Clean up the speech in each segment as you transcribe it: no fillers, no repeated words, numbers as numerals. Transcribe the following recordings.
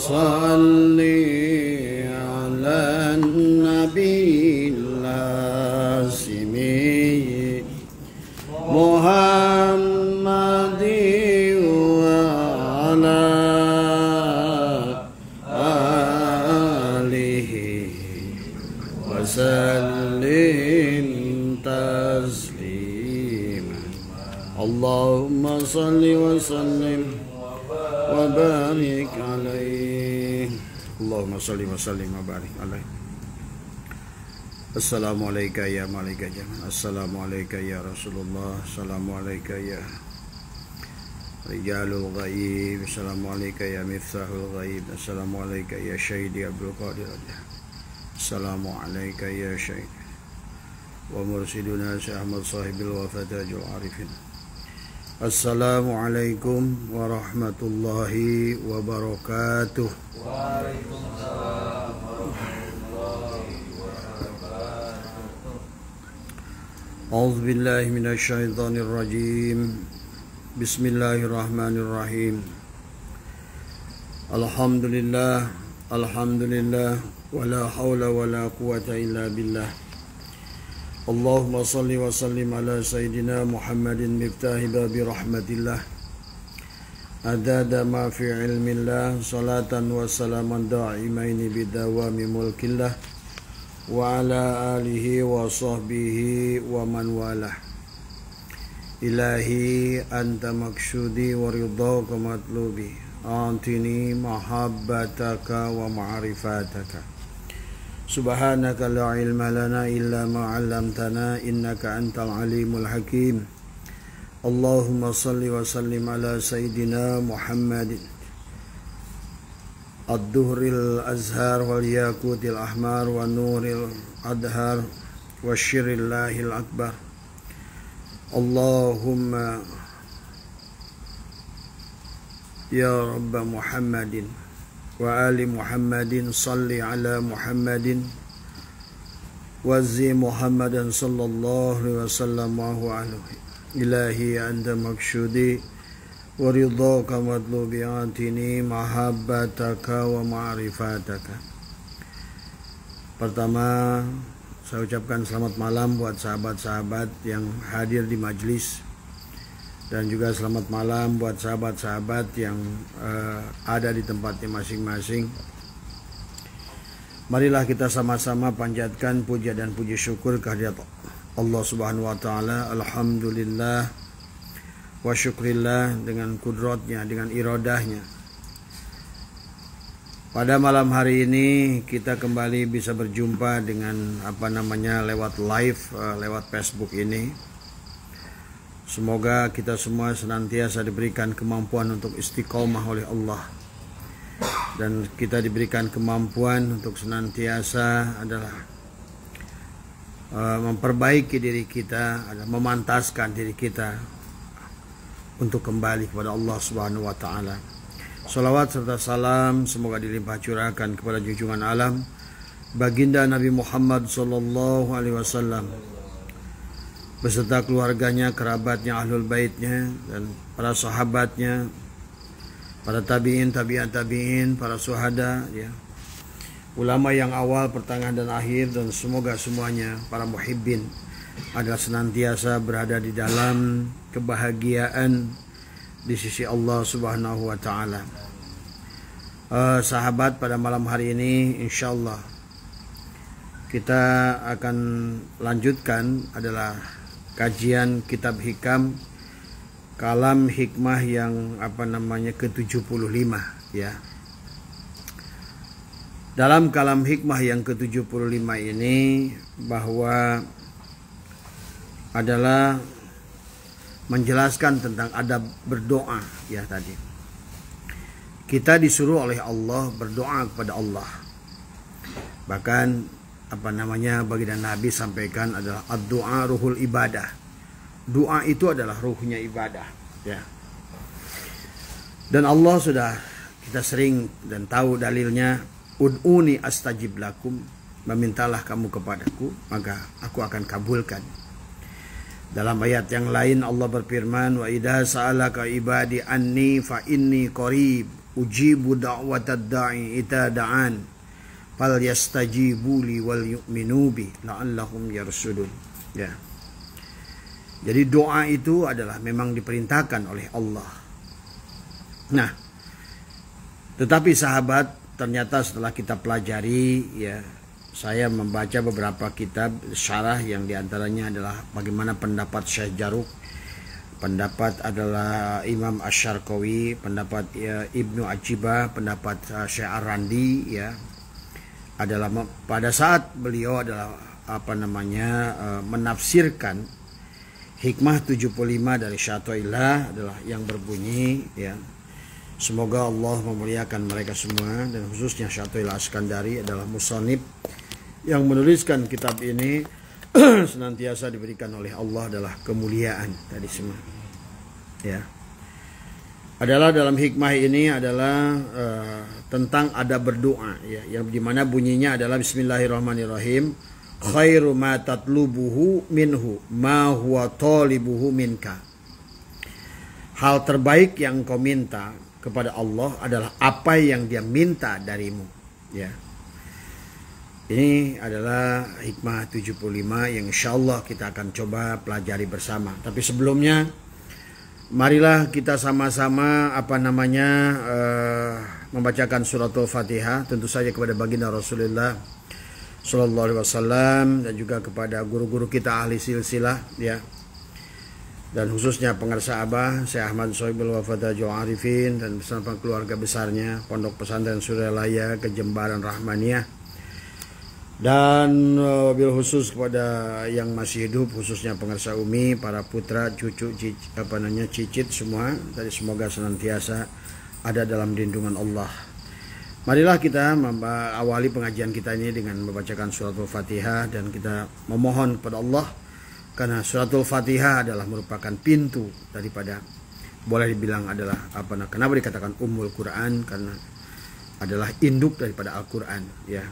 صل على النبي العظيم محمد وعلى آله وسلم تسليما اللهم صل وسلم وبارك عليه اللهم صل وسلم وبارك عليه Assalamualaikum ya malaikat jaman Assalamualaikum ya Rasulullah Assalamualaikum ya Rijalul Ghaib Assalamualaikum ya Miftahul Ghaib Assalamualaikum ya Syahidi Abdul Qadir Assalamualaikum ya Syahid wa mursiduna Syekh Ahmad Sahibil Wafatajul Arifin Assalamualaikum warahmatullahi wabarakatuh. Waalaikumsalam warahmatullahi wabarakatuh. A'udzu billahi minasy syaithanir rajim. Bismillahirrahmanirrahim. Alhamdulillah, alhamdulillah, wala haula wala quwata illa billah. Allahumma salli wa sallim ala Sayyidina Muhammadin miftahi babi rahmatillah adada ma fi ilmillah salatan wa salaman da'imaini bidawami mulkillah wa ala alihi wa sahbihi wa man walah ilahi anta maksudi wa ridhaka matlubi antini mahabbataka wa ma'rifataka Subhanaka la ilma lana illa ma 'allamtana innaka antal alimul hakim. Allahumma salli wa sallim ala Sayyidina Muhammadin ad-duhril azhar wal yaqutil ahmar wa nuril adhar wa syirillahil akbar. Allahumma ya Rabb Muhammadin wa ali Muhammadin salli ala Muhammadin wazi Muhammadan sallallahu alaihi wasallam wa alihi ilahi anta maksudi wa ridhaka matlubi atini mahabbataka wa ma'rifataka. Pertama saya ucapkan selamat malam buat sahabat-sahabat yang hadir di majlis dan juga selamat malam buat sahabat-sahabat yang ada di tempatnya masing-masing. Marilah kita sama-sama panjatkan puja dan puji syukur kehadirat Allah Subhanahu wa taala. Alhamdulillah wa syukrillah dengan kudratnya, dengan iradahnya. Pada malam hari ini kita kembali bisa berjumpa dengan lewat live lewat Facebook ini. Semoga kita semua senantiasa diberikan kemampuan untuk istiqomah oleh Allah dan kita diberikan kemampuan untuk senantiasa adalah memperbaiki diri kita, adalah memantaskan diri kita untuk kembali kepada Allah Subhanahu wa taala. Shalawat serta salam semoga dilimpah curahkan kepada junjungan alam baginda Nabi Muhammad sallallahu alaihi wasallam beserta keluarganya, kerabatnya, ahlul baitnya, dan para sahabatnya, para tabi'in, tabi'at tabi'in, para syuhada, ya, ulama yang awal, pertengahan, dan akhir, dan semoga semuanya para muhibbin adalah senantiasa berada di dalam kebahagiaan di sisi Allah Subhanahu wa taala. Sahabat, pada malam hari ini insyaallah kita akan lanjutkan adalah kajian kitab hikam kalam hikmah yang ke-75 ya. Dalam kalam hikmah yang ke-75 ini bahwa adalah menjelaskan tentang adab berdoa ya tadi. Kita disuruh oleh Allah berdoa kepada Allah. Bahkan baginda Nabi sampaikan adalah ad-du'a ruhul ibadah. Doa itu adalah ruhnya ibadah ya. Dan Allah sudah kita sering dan tahu dalilnya, ud'uni astajib lakum, memintalah kamu kepadaku maka aku akan kabulkan. Dalam ayat yang lain Allah berfirman, wa idza sa'alaka ibadi anni fa inni qarib ujibu da'watad da'i idza da'an fal yastajibu li wal yu'minu bi la'allahum yarsudun. Ya. Jadi doa itu adalah memang diperintahkan oleh Allah. Nah, tetapi sahabat, ternyata setelah kita pelajari, ya, saya membaca beberapa kitab syarah yang diantaranya adalah bagaimana pendapat Syekh Jaruk, pendapat adalah Imam Asy-Syarqawi, pendapat Ibnu Ajibah, pendapat Syekh Ar-Randi, ya, adalah pada saat beliau adalah menafsirkan hikmah 75 dari Syata'illah adalah yang berbunyi, ya, semoga Allah memuliakan mereka semua, dan khususnya Syata'illah Askandari adalah musannif yang menuliskan kitab ini senantiasa diberikan oleh Allah adalah kemuliaan tadi semua. Ya. Adalah dalam hikmah ini adalah tentang adab berdoa, ya, yang dimana bunyinya adalah Bismillahirrahmanirrahim. Khairu ma tatlubuhu minhu ma huwa talibuhu minka. Hal terbaik yang kau minta kepada Allah adalah apa yang dia minta darimu, ya. Ini adalah hikmah 75 yang insyaallah kita akan coba pelajari bersama. Tapi sebelumnya marilah kita sama-sama membacakan suratul Fatihah, tentu saja kepada baginda Rasulullah Sallallahu Alaihi Wasallam, dan juga kepada guru-guru kita ahli silsilah, ya, dan khususnya pengarsa Abah Syekh Ahmad Sohibul Wafatajul Arifin dan bersama keluarga besarnya Pondok Pesantren Suryalaya Kejembaran Rahmaniyah, dan wabil khusus kepada yang masih hidup, khususnya pengarsa Umi, para putra, cucu, cicit semua, tadi semoga senantiasa ada dalam lindungan Allah. Marilah kita awali pengajian kita ini dengan membacakan suratul Fatihah, dan kita memohon kepada Allah, karena suratul Fatihah adalah merupakan pintu daripada, boleh dibilang adalah kenapa dikatakan Ummul Quran, karena adalah induk daripada Al-Quran, ya.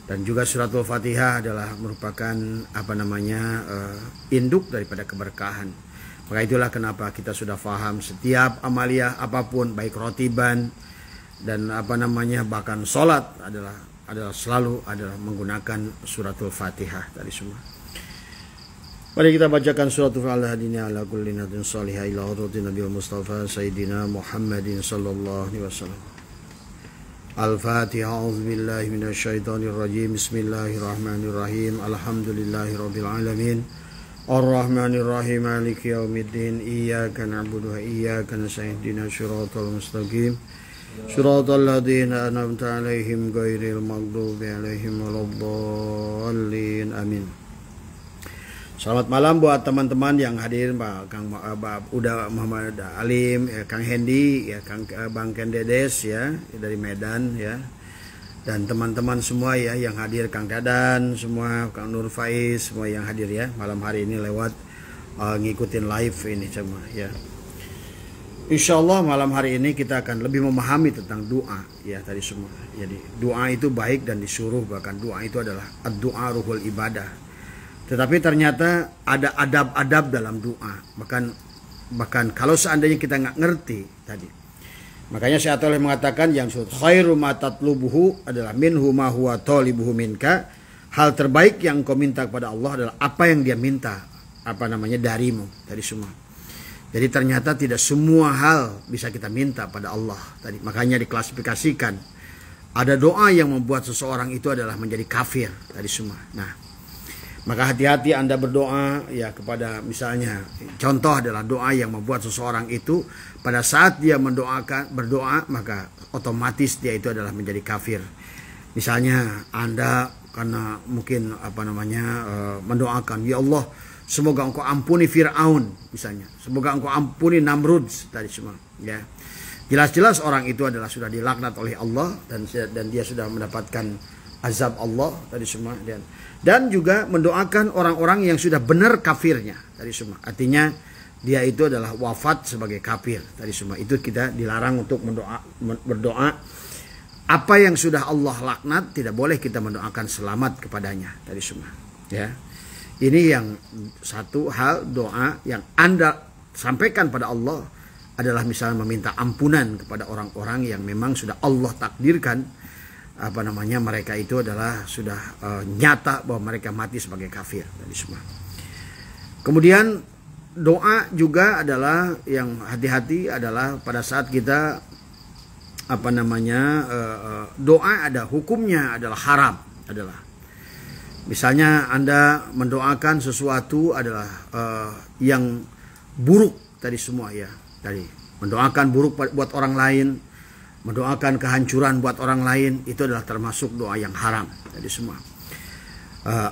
Dan juga suratul Fatihah adalah merupakan induk daripada keberkahan. Maka itulah kenapa kita sudah faham setiap amaliyah apapun, baik rotiban dan bahkan sholat adalah selalu menggunakan suratul Fatihah tadi semua. Mari kita bacakan suratul Al-Hadini ala kulli nadin salihah ila hudutin Nabi Mustafa Sayyidina Muhammadin sallallahu alaihi wasallam. Al-Fatihah. A'udzubillahi minasyaitonirrajim. Bismillahirrahmanirrahim. Alhamdulillahirabbil alamin. Ar-Rahmanirrahim. Maliki yaumiddin. Iyyaka na'budu wa iyyaka nasta'in. Ihdinas siratal mustaqim. Siratal ladzina an'amta 'alaihim ghairil maghdubi 'alaihim waladdallin. Amin. Selamat malam buat teman-teman yang hadir, Pak Kang Uda Muhammad Alim, ya, Kang Hendi, ya, Bang Ken Dedes, ya, dari Medan, ya, dan teman-teman semua, ya, yang hadir, Kang Dadan semua, Kang Nur Faiz semua yang hadir, ya, malam hari ini lewat ngikutin live ini semua, ya. Insyaallah malam hari ini kita akan lebih memahami tentang doa, ya, tadi semua. Jadi doa itu baik dan disuruh, bahkan doa itu adalah ad-doa ruhul ibadah. Tetapi ternyata ada adab-adab dalam doa. Bahkan kalau seandainya kita nggak ngerti tadi, makanya saya telah mengatakan yang khairu ma tatlubuhu adalah minhu ma huwa talibuhu minka. Hal terbaik yang kau minta kepada Allah adalah apa yang dia minta darimu tadi semua. Jadi ternyata tidak semua hal bisa kita minta pada Allah tadi. Makanya diklasifikasikan. Ada doa yang membuat seseorang itu adalah menjadi kafir tadi semua. Nah, maka hati-hati Anda berdoa, ya, kepada misalnya contoh adalah doa yang membuat seseorang itu pada saat dia berdoa maka otomatis dia itu adalah menjadi kafir. Misalnya Anda karena mungkin mendoakan, ya Allah, semoga engkau ampuni Fir'aun, misalnya, semoga engkau ampuni Namrud tadi semua, ya. Jelas-jelas orang itu adalah sudah dilaknat oleh Allah dan dia sudah mendapatkan azab Allah tadi semua, dan juga mendoakan orang-orang yang sudah benar kafirnya tadi semua. Artinya dia itu adalah wafat sebagai kafir tadi semua. Itu kita dilarang untuk berdoa apa yang sudah Allah laknat, tidak boleh kita mendoakan selamat kepadanya tadi semua, ya. Ini yang satu hal doa yang Anda sampaikan pada Allah adalah misalnya meminta ampunan kepada orang-orang yang memang sudah Allah takdirkan mereka itu adalah sudah nyata bahwa mereka mati sebagai kafir tadi semua. Kemudian doa juga adalah yang hati-hati adalah pada saat kita doa ada hukumnya adalah haram adalah. Misalnya Anda mendoakan sesuatu adalah yang buruk tadi semua ya. Tadi mendoakan buruk buat orang lain, mendoakan kehancuran buat orang lain, itu adalah termasuk doa yang haram tadi semua.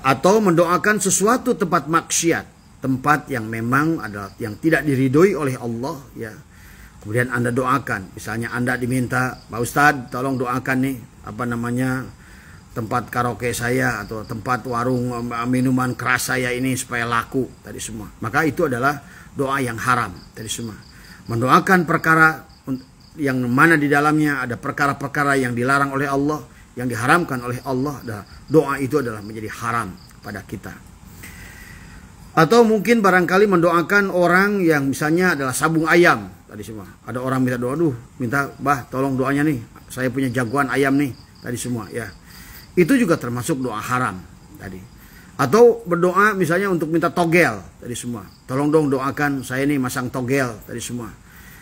Atau mendoakan sesuatu tempat maksiat, tempat yang memang adalah yang tidak diridhoi oleh Allah ya. Kemudian Anda doakan, misalnya Anda diminta, Pak Ustadz tolong doakan nih tempat karaoke saya atau tempat warung minuman keras saya ini supaya laku tadi semua. Maka itu adalah doa yang haram tadi semua. Mendoakan perkara yang mana di dalamnya ada perkara-perkara yang dilarang oleh Allah, yang diharamkan oleh Allah, doa itu adalah menjadi haram pada kita. Atau mungkin barangkali mendoakan orang yang misalnya adalah sabung ayam tadi semua. Ada orang minta doa, minta bah tolong doanya nih, saya punya jagoan ayam nih tadi semua ya. Itu juga termasuk doa haram tadi. Atau berdoa misalnya untuk minta togel tadi semua. Tolong dong doakan saya nih masang togel tadi semua.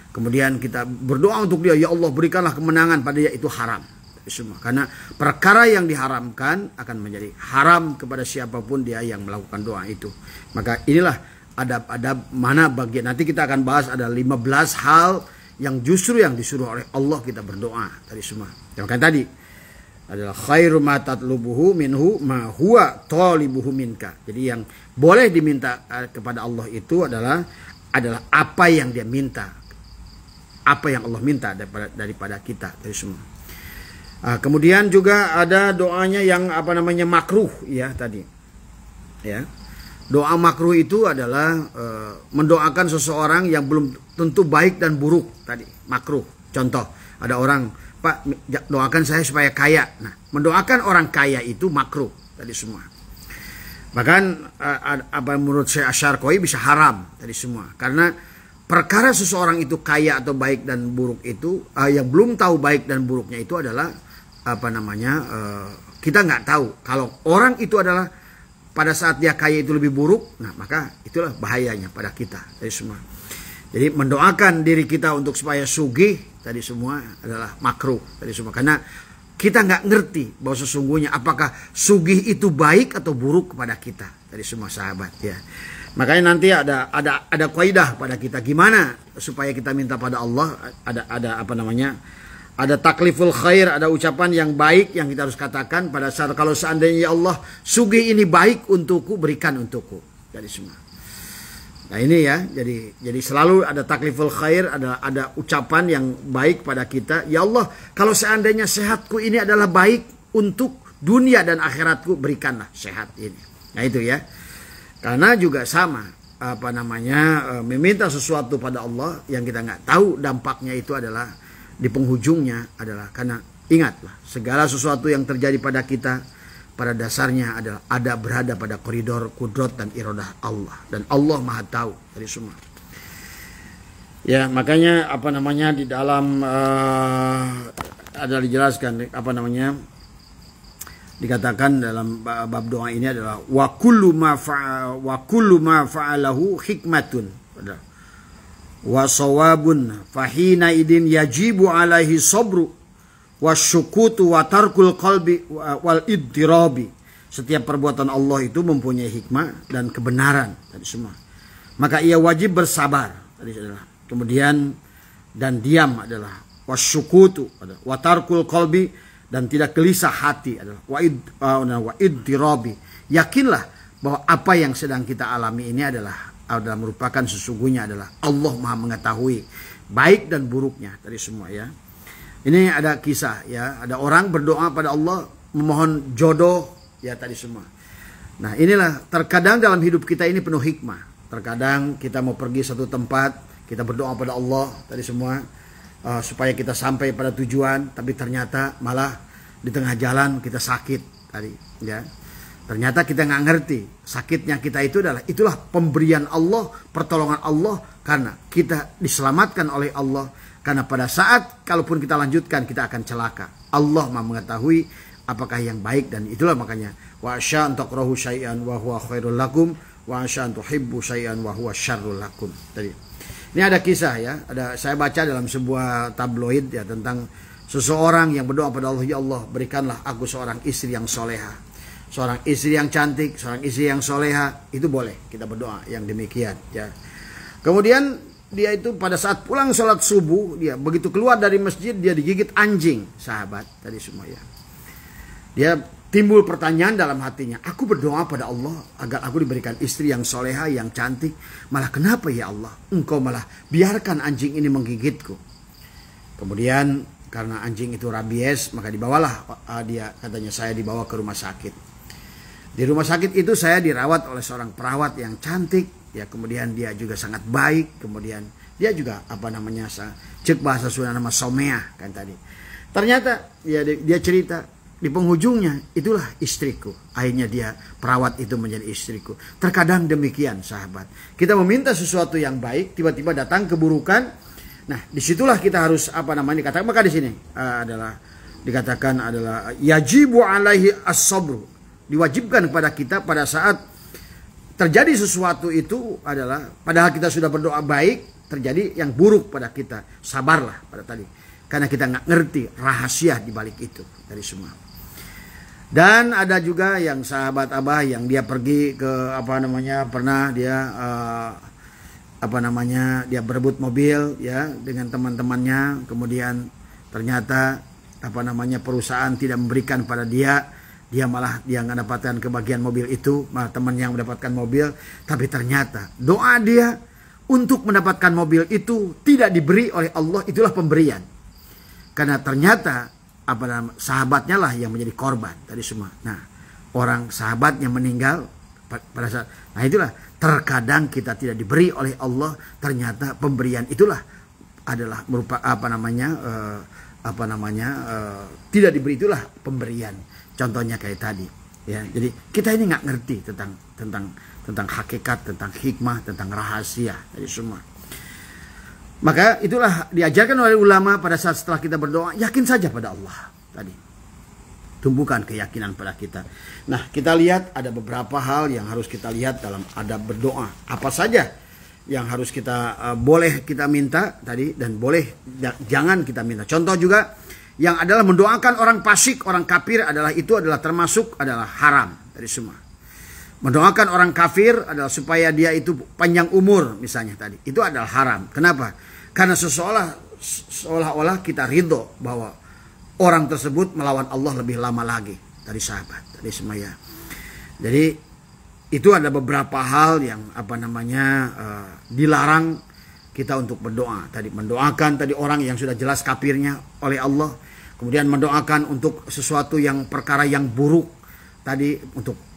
Kemudian kita berdoa untuk dia, ya Allah berikanlah kemenangan pada dia, itu haram tadi semua. Karena perkara yang diharamkan akan menjadi haram kepada siapapun dia yang melakukan doa itu. Maka inilah adab-adab mana bagian. Nanti kita akan bahas ada 15 hal yang justru yang disuruh oleh Allah kita berdoa tadi semua. Yang kan tadi adalah khairu ma tatlubuhu minhu ma huwa talibuhu minka. Jadi yang boleh diminta kepada Allah itu adalah apa yang dia minta. Apa yang Allah minta daripada kita dari semua. Kemudian juga ada doanya yang makruh ya tadi. Ya. Doa makruh itu adalah mendoakan seseorang yang belum tentu baik dan buruk tadi, makruh. Contoh, ada orang, Pak doakan saya supaya kaya. Nah, mendoakan orang kaya itu makruh tadi semua. Bahkan menurut Syekh Asy-Syarqawi bisa haram tadi semua. Karena perkara seseorang itu kaya atau baik dan buruk itu yang belum tahu baik dan buruknya itu adalah kita nggak tahu. Kalau orang itu adalah pada saat dia kaya itu lebih buruk, nah maka itulah bahayanya pada kita tadi semua. Jadi mendoakan diri kita untuk supaya sugih tadi semua adalah makruh tadi semua. Karena kita nggak ngerti bahwa sesungguhnya apakah sugih itu baik atau buruk kepada kita tadi semua sahabat ya. Makanya nanti ada kaidah pada kita gimana supaya kita minta pada Allah, ada takliful khair, ada ucapan yang baik yang kita harus katakan pada saat kalau seandainya ya Allah sugih ini baik untukku, berikan untukku dari semua. Nah ini ya, jadi selalu ada takliful khair, ada ucapan yang baik pada kita. Ya Allah, kalau seandainya sehatku ini adalah baik untuk dunia dan akhiratku, berikanlah sehat ini. Nah itu ya. Karena juga sama meminta sesuatu pada Allah yang kita nggak tahu dampaknya itu adalah di penghujungnya adalah karena ingatlah segala sesuatu yang terjadi pada kita pada dasarnya adalah berada pada koridor kudrat dan iradah Allah, dan Allah Maha tahu dari semua. Ya, makanya di dalam ada dijelaskan dikatakan dalam bab doa ini adalah wa kullu ma fa'alahu hikmatun wa sawabun fahina idin yajibu alaihi sabru wasyukutu wa tarkul qalbi wal iddirabi. Setiap perbuatan Allah itu mempunyai hikmah dan kebenaran tadi semua. Maka ia wajib bersabar tadi adalah. Kemudian dan diam adalah wasyukutu adalah wa tarkul qalbi, dan tidak gelisah hati adalah wa iddirabi. Yakinlah bahwa apa yang sedang kita alami ini adalah merupakan sesungguhnya adalah Allah Maha mengetahui baik dan buruknya tadi semua ya. Ini ada kisah ya, ada orang berdoa pada Allah memohon jodoh ya tadi semua. Nah, inilah terkadang dalam hidup kita ini penuh hikmah. Terkadang kita mau pergi satu tempat, kita berdoa pada Allah tadi semua supaya kita sampai pada tujuan, tapi ternyata malah di tengah jalan kita sakit tadi ya. Ternyata kita nggak ngerti sakitnya kita itu itulah pemberian Allah, pertolongan Allah, karena kita diselamatkan oleh Allah. Karena pada saat kalaupun kita lanjutkan kita akan celaka. Allah Maha mengetahui apakah yang baik, dan itulah makanya wa asya an takrahu syai'an wa huwa khairul lakum wa asya an tuhibbu syai'an wa huwa syarrul lakum. Tadi. Ini ada kisah ya, saya baca dalam sebuah tabloid ya tentang seseorang yang berdoa pada Allah, ya Allah berikanlah aku seorang istri yang soleha. Seorang istri yang cantik, seorang istri yang soleha, itu boleh kita berdoa yang demikian ya. Kemudian dia itu pada saat pulang sholat subuh, dia begitu keluar dari masjid dia digigit anjing, sahabat tadi semua ya. Dia timbul pertanyaan dalam hatinya, aku berdoa pada Allah agar aku diberikan istri yang soleha, yang cantik, malah kenapa ya Allah engkau malah biarkan anjing ini menggigitku. Kemudian karena anjing itu rabies, maka dibawalah dia, katanya saya dibawa ke rumah sakit. Di rumah sakit itu saya dirawat oleh seorang perawat yang cantik ya, kemudian dia juga sangat baik, kemudian dia juga cek bahasa Sunda nama someah kan tadi. Ternyata ya dia cerita di penghujungnya itulah istriku. Akhirnya dia perawat itu menjadi istriku. Terkadang demikian sahabat. Kita meminta sesuatu yang baik, tiba-tiba datang keburukan. Nah, disitulah kita harus dikatakan, maka di sini dikatakan adalah yajibu alaihi as-sabru. Diwajibkan kepada kita pada saat terjadi sesuatu itu adalah padahal kita sudah berdoa baik, terjadi yang buruk pada kita, sabarlah pada tadi, karena kita nggak ngerti rahasia di balik itu dari semua. Dan ada juga yang sahabat Abah yang dia pergi ke pernah dia dia berebut mobil ya dengan teman-temannya, kemudian ternyata perusahaan tidak memberikan pada dia malah dia nggak dapatkan kebagian mobil itu, malah temannya yang mendapatkan mobil. Tapi ternyata doa dia untuk mendapatkan mobil itu tidak diberi oleh Allah, itulah pemberian. Karena ternyata sahabatnya lah yang menjadi korban tadi semua. Nah, orang sahabatnya meninggal pada saat, nah itulah terkadang kita tidak diberi oleh Allah, ternyata pemberian itulah adalah tidak diberi, itulah pemberian. Contohnya kayak tadi ya. Jadi kita ini nggak ngerti tentang hakikat, tentang hikmah, tentang rahasia dari semua. Maka itulah diajarkan oleh ulama pada saat setelah kita berdoa, yakin saja pada Allah tadi. Tumbuhkan keyakinan pada kita. Nah, kita lihat ada beberapa hal yang harus kita lihat dalam adab berdoa. Apa saja yang harus kita boleh kita minta tadi, dan boleh jangan kita minta. Contoh juga yang adalah mendoakan orang fasik, orang kafir adalah termasuk haram dari semua. Mendoakan orang kafir adalah supaya dia itu panjang umur misalnya tadi, itu adalah haram. Kenapa? Karena seolah-olah kita ridho bahwa orang tersebut melawan Allah lebih lama lagi dari sahabat, dari semua ya. Jadi itu ada beberapa hal yang dilarang kita untuk berdoa tadi. Mendoakan tadi orang yang sudah jelas kafirnya oleh Allah. Kemudian mendoakan untuk sesuatu yang perkara yang buruk tadi, untuk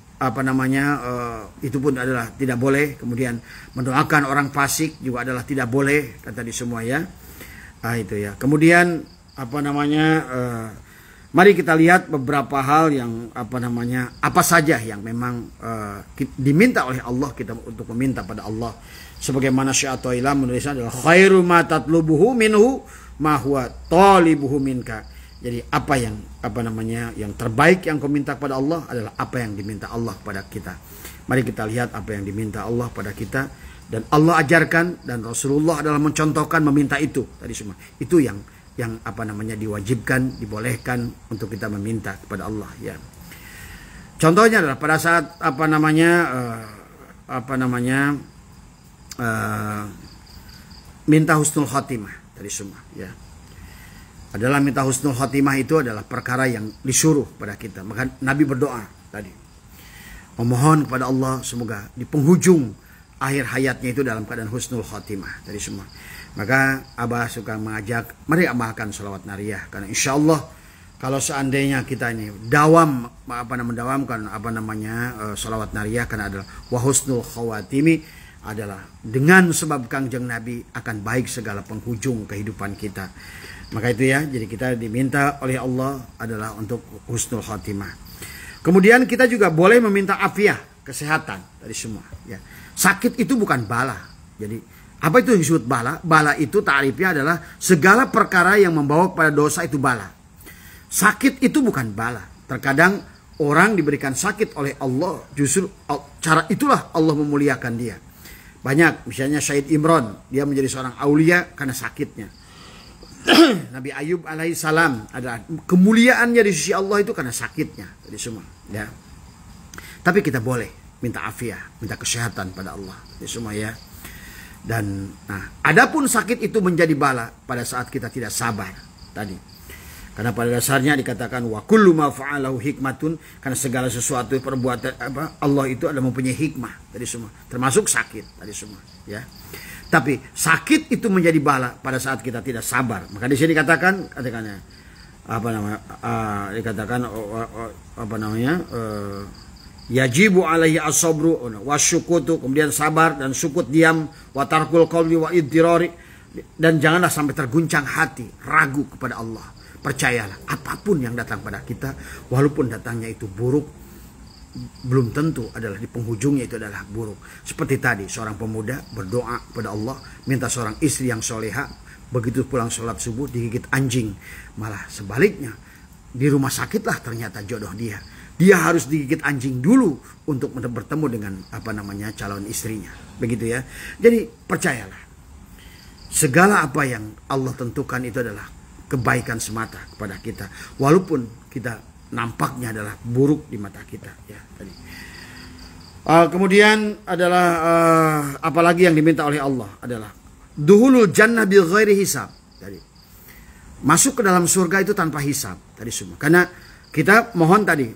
itu pun adalah tidak boleh. Kemudian mendoakan orang fasik juga adalah tidak boleh, kata di semua ya. Itu ya. Kemudian mari kita lihat beberapa hal yang apa saja yang memang diminta oleh Allah, kita untuk meminta pada Allah. Sebagaimana Syekh Athaillah menulisnya adalah khairu ma tatlubuhu minhu ma huwa talibuhu minka. Jadi apa yang terbaik yang kau minta kepada Allah adalah apa yang diminta Allah kepada kita. Mari kita lihat apa yang diminta Allah pada kita, dan Allah ajarkan dan Rasulullah adalah mencontohkan meminta itu tadi semua. Itu yang diwajibkan, dibolehkan untuk kita meminta kepada Allah ya. Contohnya adalah pada saat minta husnul khotimah tadi semua ya. Adalah minta husnul khotimah itu adalah perkara yang disuruh pada kita. Maka Nabi berdoa tadi, memohon kepada Allah semoga di penghujung akhir hayatnya itu dalam keadaan husnul khotimah tadi semua. Maka Abah suka mengajak, mari amalkan sholawat nariyah, karena insya Allah kalau seandainya kita ini mendawamkan sholawat nariyah, karena adalah wa husnul khawatimi, adalah dengan sebab Kangjeng Nabi akan baik segala penghujung kehidupan kita. Maka itu ya, jadi kita diminta oleh Allah adalah untuk husnul khatimah. Kemudian kita juga boleh meminta afiah, kesehatan dari semua. Ya. Sakit itu bukan bala. Jadi apa itu yang disebut bala? Bala itu ta'rifnya adalah segala perkara yang membawa kepada dosa itu bala. Sakit itu bukan bala. Terkadang orang diberikan sakit oleh Allah, justru cara itulah Allah memuliakan dia. Banyak, misalnya Syed Imran, dia menjadi seorang aulia karena sakitnya. Nabi Ayub alaihissalam, ada kemuliaannya di sisi Allah itu karena sakitnya. Jadi semua, ya. Tapi kita boleh minta afiah, minta kesehatan pada Allah. Jadi semua, ya. Dan nah, adapun sakit itu menjadi bala pada saat kita tidak sabar tadi. Karena pada dasarnya dikatakan wa kullu ma fa'alahu hikmatun, karena segala sesuatu perbuatan Allah itu adalah mempunyai hikmah tadi semua, termasuk sakit tadi semua, ya. Tapi sakit itu menjadi bala pada saat kita tidak sabar. Maka di sini dikatakan yajibu alaihi as-sabru wasyukutu, kemudian sabar dan sukut diam, wa tarkul qawli wa iddirari, dan janganlah sampai terguncang hati, ragu kepada Allah. Percayalah, apapun yang datang pada kita, walaupun datangnya itu buruk, belum tentu adalah di penghujungnya itu adalah buruk. Seperti tadi, seorang pemuda berdoa kepada Allah, minta seorang istri yang soleha, begitu pulang sholat subuh digigit anjing. Malah sebaliknya, di rumah sakitlah ternyata jodoh dia. Dia harus digigit anjing dulu untuk bertemu dengan calon istrinya. Begitu ya. Jadi percayalah, segala apa yang Allah tentukan itu adalah kebaikan semata kepada kita, walaupun kita nampaknya adalah buruk di mata kita, ya tadi. Kemudian adalah apalagi yang diminta oleh Allah adalah duhulul jannah bi ghairi hisab, tadi. Masuk ke dalam surga itu tanpa hisab tadi semua. Karena kita mohon tadi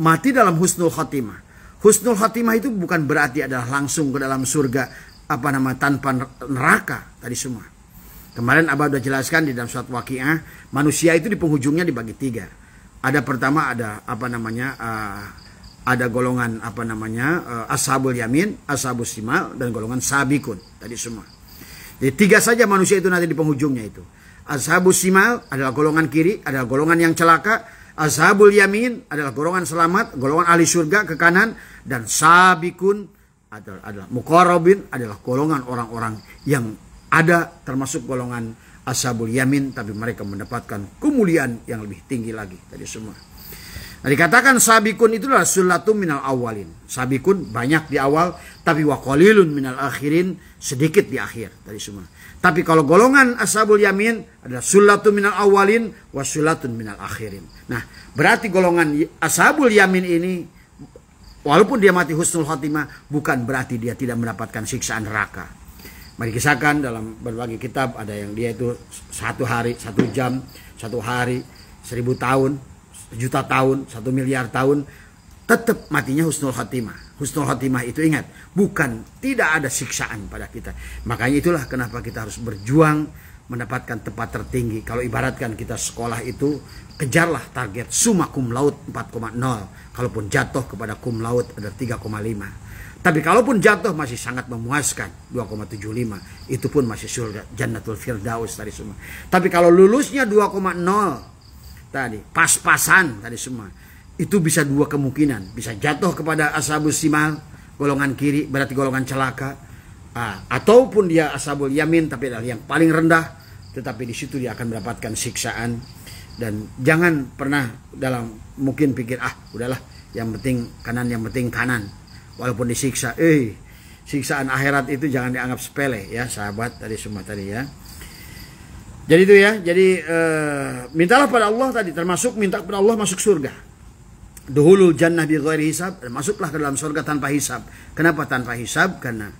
mati dalam husnul khatimah. Husnul khatimah itu bukan berarti adalah langsung ke dalam surga tanpa neraka tadi semua. Kemarin Abah sudah jelaskan di dalam surat Waqiah, manusia itu di penghujungnya dibagi 3. Ada pertama ada ada golongan ashabul yamin, ashabus simal, dan golongan sabikun tadi semua. Jadi 3 saja manusia itu nanti di penghujungnya itu. Ashabus simal adalah golongan kiri, adalah golongan yang celaka. Ashabul yamin adalah golongan selamat, golongan ahli surga ke kanan, dan sabikun adalah muqarrabin, adalah golongan orang-orang yang ada termasuk golongan ashabul yamin, tapi mereka mendapatkan kemuliaan yang lebih tinggi lagi tadi semua. Nah, dikatakan sabikun itu adalah sulatum minal awalin. Sabikun banyak di awal, tapi wa qalilun minal akhirin, sedikit di akhir tadi semua. Tapi kalau golongan ashabul yamin adalah sulatum minal awalin wa sulatun minal akhirin. Nah, berarti golongan ashabul yamin ini walaupun dia mati husnul khatimah, bukan berarti dia tidak mendapatkan siksaan neraka. Mari kisahkan dalam berbagai kitab, ada yang dia itu 1 hari, 1 jam, 1 hari, 1000 tahun, 1 juta tahun, 1 miliar tahun, tetap matinya husnul khatimah. Husnul khatimah itu ingat, bukan tidak ada siksaan pada kita. Makanya itulah kenapa kita harus berjuang mendapatkan tempat tertinggi. Kalau ibaratkan kita sekolah itu, kejarlah target summa cum laude 4,0. Kalaupun jatuh kepada cum laude ada 3,5. Tapi kalaupun jatuh masih sangat memuaskan 2,75, itu pun masih surga Jannatul Firdaus tadi semua. Tapi kalau lulusnya 2,0 tadi, pas-pasan tadi semua, itu bisa 2 kemungkinan, bisa jatuh kepada ashabus simal, golongan kiri, berarti golongan celaka, ataupun dia ashabul yamin, tapi adalah yang paling rendah, tetapi di situ dia akan mendapatkan siksaan. Dan jangan pernah dalam mungkin pikir udahlah, yang penting kanan, yang penting kanan. Walaupun disiksa, siksaan akhirat itu jangan dianggap sepele ya sahabat tadi semua tadi ya. Jadi itu ya, jadi mintalah pada Allah tadi, termasuk minta kepada Allah masuk surga. Duhulul jannah bi ghairi hisab, masuklah ke dalam surga tanpa hisab. Kenapa tanpa hisab? Karena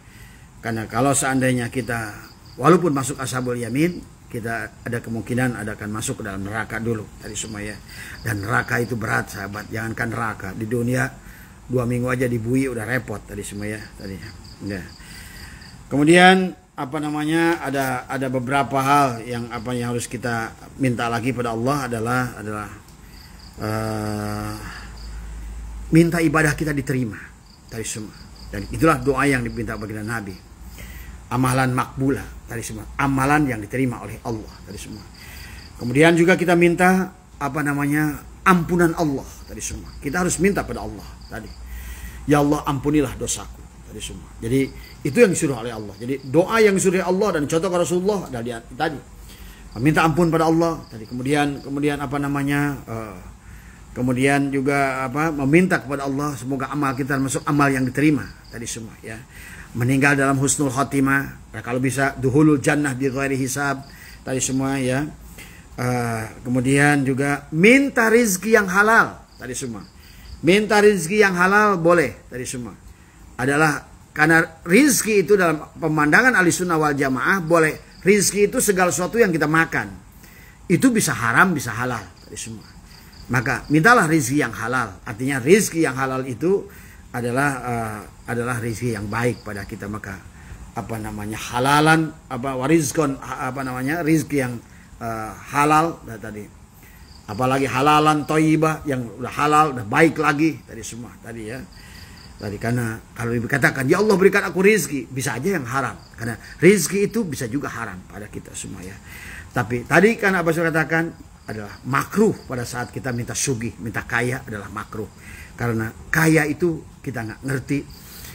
kalau seandainya kita walaupun masuk ashabul yamin, kita ada kemungkinan akan masuk ke dalam neraka dulu tadi semua ya. Dan neraka itu berat sahabat, jangankan neraka di dunia 2 minggu aja dibui udah repot tadi semua ya tadi. Ya. Kemudian ada beberapa hal yang harus kita minta lagi pada Allah adalah minta ibadah kita diterima tadi semua. Dan itulah doa yang diminta bagi Nabi. Amalan makbulah tadi semua, amalan yang diterima oleh Allah tadi semua. Kemudian juga kita minta ampunan Allah tadi semua. Kita harus minta pada Allah tadi. Ya Allah, ampunilah dosaku tadi semua. Jadi itu yang disuruh oleh Allah. Jadi doa yang disuruh Allah dan contoh Rasulullah tadi minta ampun pada Allah tadi. Kemudian apa namanya? Kemudian juga meminta kepada Allah semoga amal kita masuk amal yang diterima tadi semua ya. Meninggal dalam husnul khotimah. Nah, kalau bisa duhulul jannah bi ghairi hisab tadi semua ya. Kemudian juga minta rizki yang halal tadi semua. Minta rizki yang halal boleh tadi semua. Adalah karena rizki itu dalam pemandangan Ahlussunnah wal Jamaah boleh. Rizki itu segala sesuatu yang kita makan. Itu bisa haram, bisa halal tadi semua. Maka mintalah rizki yang halal. Artinya rizki yang halal itu adalah rizki yang baik pada kita. Maka halalan warizkon rizki yang halal tadi, apalagi halalan thayyibah yang udah halal udah baik lagi tadi semua tadi ya. Tadi karena kalau dikatakan ya Allah berikan aku rizki, bisa aja yang haram karena rizki itu bisa juga haram pada kita semua ya. Tapi tadi kan Abah katakan adalah makruh pada saat kita minta sugih, minta kaya adalah makruh karena kaya itu kita nggak ngerti.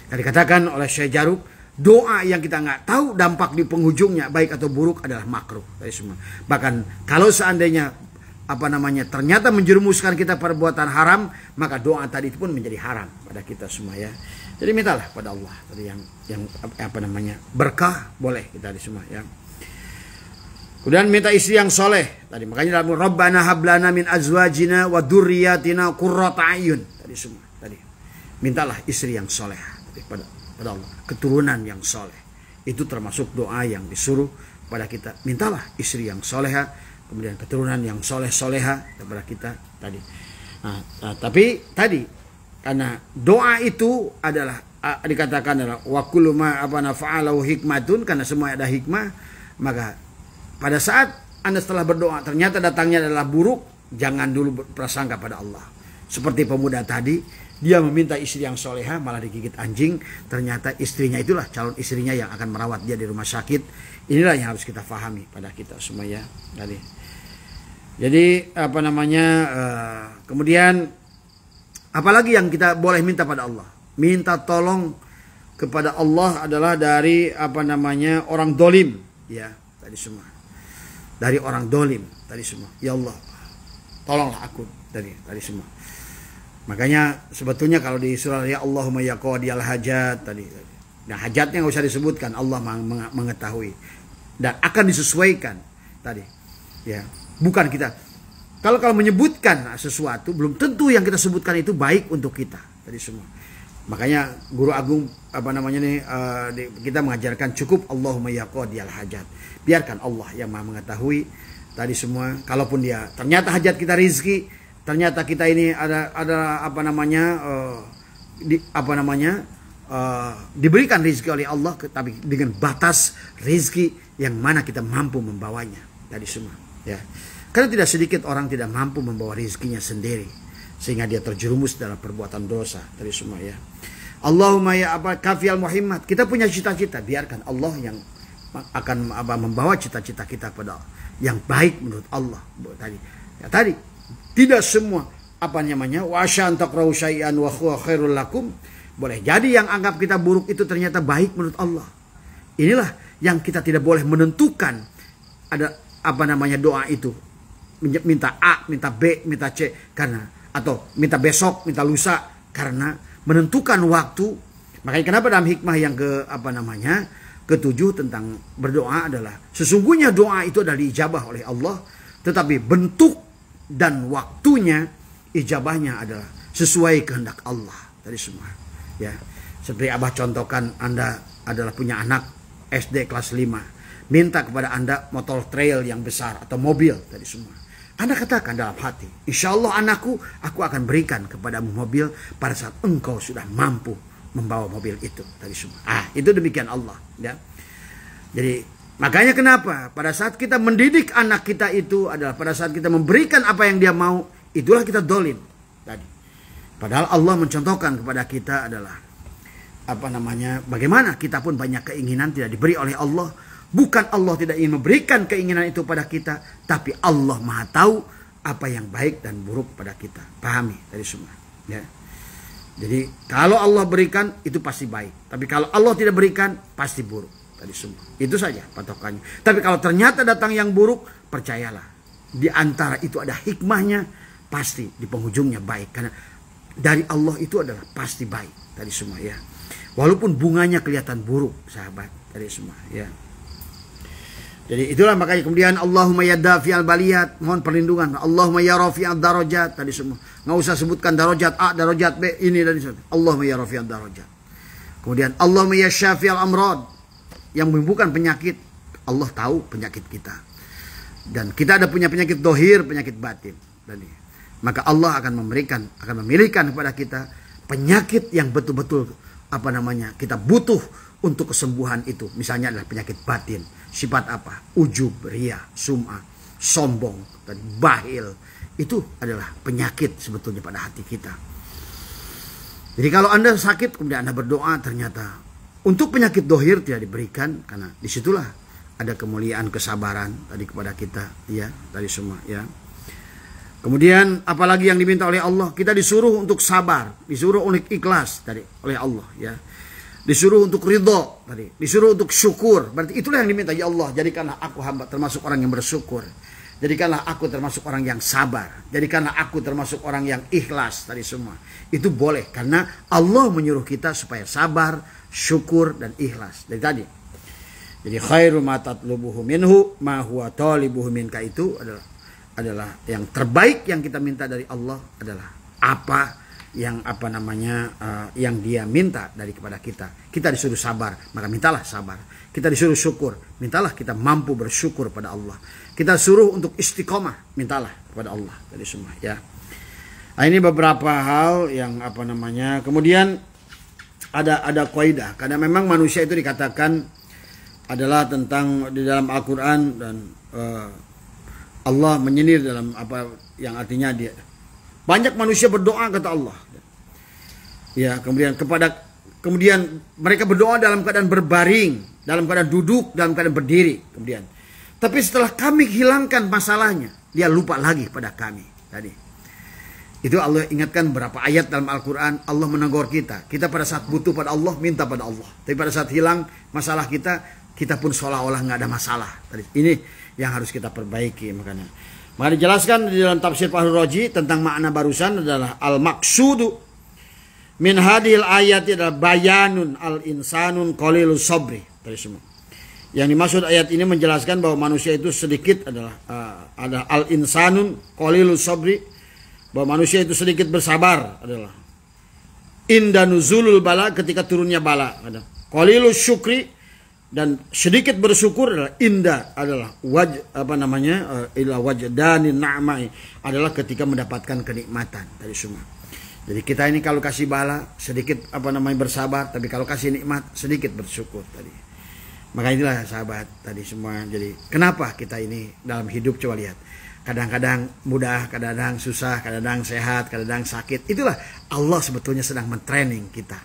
Tadi dikatakan oleh Syekh Jaruk, doa yang kita nggak tahu dampak di penghujungnya baik atau buruk adalah makruh dari semua. Bahkan kalau seandainya ternyata menjerumuskan kita perbuatan haram, maka doa tadi itu pun menjadi haram pada kita semua ya. Jadi mintalah pada Allah tadi yang berkah boleh kita di semua ya. Kemudian minta istri yang soleh tadi, makanya dalam Rabbana hablana min azwajina wa dzurriyyatina qurrata a'yun tadi semua tadi. Mintalah istri yang soleh pada Allah, keturunan yang soleh. Itu termasuk doa yang disuruh pada kita. Mintalah istri yang soleha, kemudian keturunan yang soleh-soleha kepada kita tadi. Nah, tapi tadi karena doa itu adalah dikatakan adalah wa kullu ma fa'alahu hikmatun, karena semua ada hikmah, maka pada saat Anda setelah berdoa ternyata datangnya adalah buruk, jangan dulu berprasangka pada Allah. Seperti pemuda tadi, dia meminta istri yang soleha malah digigit anjing. Ternyata istrinya itulah calon istrinya yang akan merawat dia di rumah sakit. Inilah yang harus kita fahami pada kita semua ya. Jadi kemudian apalagi yang kita boleh minta pada Allah? Minta tolong kepada Allah adalah dari orang dolim ya tadi semua. Dari orang dolim tadi semua. Ya Allah, tolonglah aku tadi semua. Makanya sebetulnya kalau di surah ya Allahumma ya qadiyal hajat tadi. Nah, hajatnya nggak usah disebutkan, Allah mengetahui dan akan disesuaikan tadi. Ya, bukan kita. Kalau menyebutkan sesuatu belum tentu yang kita sebutkan itu baik untuk kita tadi semua. Makanya guru agung kita mengajarkan cukup Allahumma ya qadiyal hajat. Biarkan Allah yang Maha mengetahui tadi semua. Kalaupun dia ternyata hajat kita rizki, ternyata kita ini diberikan rizki oleh Allah, tapi dengan batas rizki yang mana kita mampu membawanya tadi semua ya. Karena tidak sedikit orang tidak mampu membawa rizkinya sendiri sehingga dia terjerumus dalam perbuatan dosa tadi semua ya. Allahumma ya kafiyal muhimmat, kita punya cita-cita, biarkan Allah yang akan membawa cita-cita kita pada yang baik menurut Allah tadi ya. Tadi tidak semua wa asyan taqra'u syai'an wa huwa khairul lakum. Boleh jadi yang anggap kita buruk itu ternyata baik menurut Allah. Inilah yang kita tidak boleh menentukan ada doa itu. Minta A, minta B, minta C karena atau minta besok, minta lusa karena menentukan waktu. Makanya kenapa dalam hikmah yang ketujuh tentang berdoa adalah sesungguhnya doa itu adalah diijabah oleh Allah, tetapi bentuk dan waktunya ijabahnya adalah sesuai kehendak Allah tadi semua ya. Seperti Abah contohkan, Anda adalah punya anak SD kelas 5, minta kepada Anda motor trail yang besar atau mobil tadi semua. Anda katakan dalam hati, insya Allah anakku, aku akan berikan kepadamu mobil pada saat engkau sudah mampu membawa mobil itu tadi semua. Itu demikian Allah ya. Jadi makanya kenapa pada saat kita mendidik anak kita itu adalah pada saat kita memberikan apa yang dia mau, itulah kita dolim tadi. Padahal Allah mencontohkan kepada kita adalah bagaimana kita pun banyak keinginan tidak diberi oleh Allah. Bukan Allah tidak ingin memberikan keinginan itu pada kita, tapi Allah Maha tahu apa yang baik dan buruk pada kita. Pahami dari semua. Ya. Jadi kalau Allah berikan itu pasti baik. Tapi kalau Allah tidak berikan pasti buruk. Tadi semua. Itu saja patokannya. Tapi kalau ternyata datang yang buruk, percayalah. Di antara itu ada hikmahnya, pasti di penghujungnya baik. Karena dari Allah itu adalah pasti baik. Tadi semua ya. Walaupun bunganya kelihatan buruk, sahabat. Tadi semua ya. Jadi itulah makanya kemudian Allahumma ya dafi'al baliyat, mohon perlindungan. Allahumma ya rafi'ad darajat, tadi semua. Nggak usah sebutkan darajat A, darajat B, ini dan itu. Allahumma ya rafi'ad darajat. Kemudian Allahumma ya syafi'al amrad, yang menyembuhkan penyakit. Allah tahu penyakit kita. Dan kita ada punya penyakit dohir, penyakit batin. Maka Allah akan memilihkan kepada kita penyakit yang betul-betul kita butuh untuk kesembuhan itu. Misalnya adalah penyakit batin. Sifat apa? Ujub, ria, sum'ah, sombong, dan bahil. Itu adalah penyakit sebetulnya pada hati kita. Jadi kalau Anda sakit kemudian Anda berdoa, ternyata untuk penyakit dohir tidak diberikan, karena disitulah ada kemuliaan kesabaran tadi kepada kita, ya, tadi semua, ya. Kemudian apalagi yang diminta oleh Allah, kita disuruh untuk sabar, disuruh untuk ikhlas tadi oleh Allah, ya. Disuruh untuk ridho tadi, disuruh untuk syukur. Berarti itulah yang diminta, ya Allah, jadikanlah aku hamba termasuk orang yang bersyukur. Jadikanlah aku termasuk orang yang sabar. Jadikanlah aku termasuk orang yang ikhlas tadi semua. Itu boleh karena Allah menyuruh kita supaya sabar, syukur dan ikhlas. Dari tadi. Jadi khairu ma tatlubuhu minhu ma huwa talibuhu minka, itu adalah yang terbaik yang kita minta dari Allah adalah apa yang yang dia minta dari kepada kita. Kita disuruh sabar, maka mintalah sabar. Kita disuruh syukur, mintalah kita mampu bersyukur pada Allah. Kita suruh untuk istiqomah, mintalah kepada Allah. Tadi semua, ya. Nah, ini beberapa hal yang kemudian ada kaidah. Karena memang manusia itu dikatakan adalah tentang di dalam Al-Quran, dan Allah menyindir dalam apa yang artinya dia. Banyak manusia berdoa kata Allah. Ya, kemudian mereka berdoa dalam keadaan berbaring, dalam keadaan duduk, dalam keadaan berdiri. Kemudian, tapi setelah kami hilangkan masalahnya, dia lupa lagi pada kami. Tadi itu Allah ingatkan berapa ayat dalam Al-Quran. Allah menegur kita. Kita pada saat butuh pada Allah, minta pada Allah. Tapi pada saat hilang masalah kita, kita pun seolah-olah nggak ada masalah. Tadi ini yang harus kita perbaiki. Maka dijelaskan di dalam tafsir Fahrul Raji tentang makna barusan adalah al-maqsudu min hadhil ayat adalah bayanun al-insanun qalilus sabri. Tadi semua. Yang dimaksud ayat ini menjelaskan bahwa manusia itu sedikit adalah ada al-insanun qalilus sabri, bahwa manusia itu sedikit bersabar adalah inda nuzulul bala, ketika turunnya bala, ada qalilus syukri, dan sedikit bersyukur adalah indah adalah ila wajdanin na'mai, adalah ketika mendapatkan kenikmatan dari semua. Jadi kita ini kalau kasih bala sedikit bersabar, tapi kalau kasih nikmat sedikit bersyukur tadi. Maka inilah sahabat tadi semua. Jadi kenapa kita ini dalam hidup, coba lihat. Kadang-kadang mudah, kadang-kadang susah, kadang-kadang sehat, kadang-kadang sakit. Itulah Allah sebetulnya sedang mentraining kita.